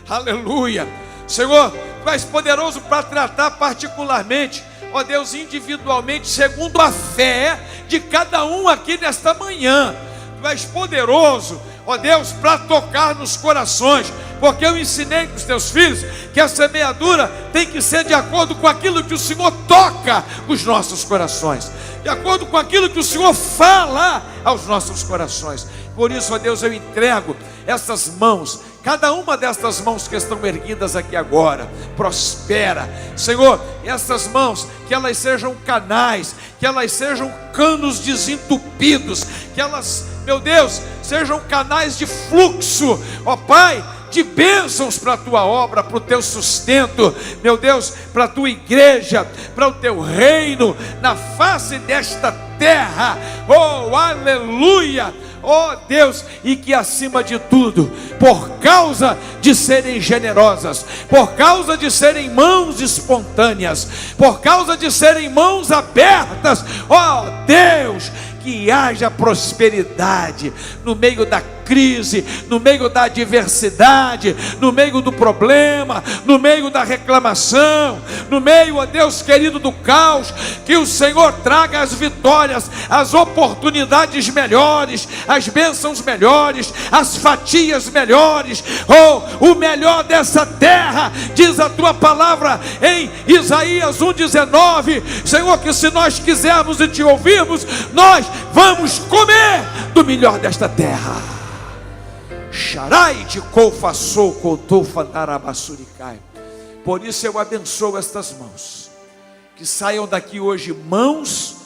Aleluia. Senhor, Tu és poderoso para tratar particularmente, ó Deus, individualmente, segundo a fé de cada um aqui nesta manhã. Tu és poderoso, ó Deus, para tocar nos corações, porque eu ensinei para os Teus filhos que a semeadura tem que ser de acordo com aquilo que o Senhor toca os nossos corações, de acordo com aquilo que o Senhor fala aos nossos corações. Por isso, ó Deus, eu entrego essas mãos, cada uma destas mãos que estão erguidas aqui agora, prospera, Senhor, essas mãos, que elas sejam canais, que elas sejam canos desentupidos, que elas, meu Deus, sejam canais de fluxo, ó Pai, de bênçãos para a Tua obra, para o Teu sustento, meu Deus, para a Tua igreja, para o Teu reino, na face desta terra, oh, aleluia, oh Deus, e que acima de tudo, por causa de serem generosas, por causa de serem mãos espontâneas, por causa de serem mãos abertas, oh Deus, que haja prosperidade no meio da crise, no meio da adversidade, no meio do problema, no meio da reclamação, no meio, ó Deus querido, do caos, que o Senhor traga as vitórias, as oportunidades melhores, as bênçãos melhores, as fatias melhores, oh, o melhor dessa terra, diz a Tua palavra em Isaías 1,19, Senhor, que se nós quisermos e Te ouvirmos, nós vamos comer do melhor desta terra. Sharai de Kofassou, Kotofanarabassurikai. Por isso eu abençoo estas mãos, que saiam daqui hoje mãos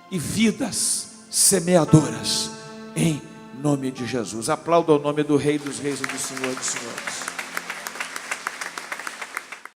e vidas semeadoras, em nome de Jesus. Aplauda o nome do Rei dos Reis e do Senhor dos Senhores.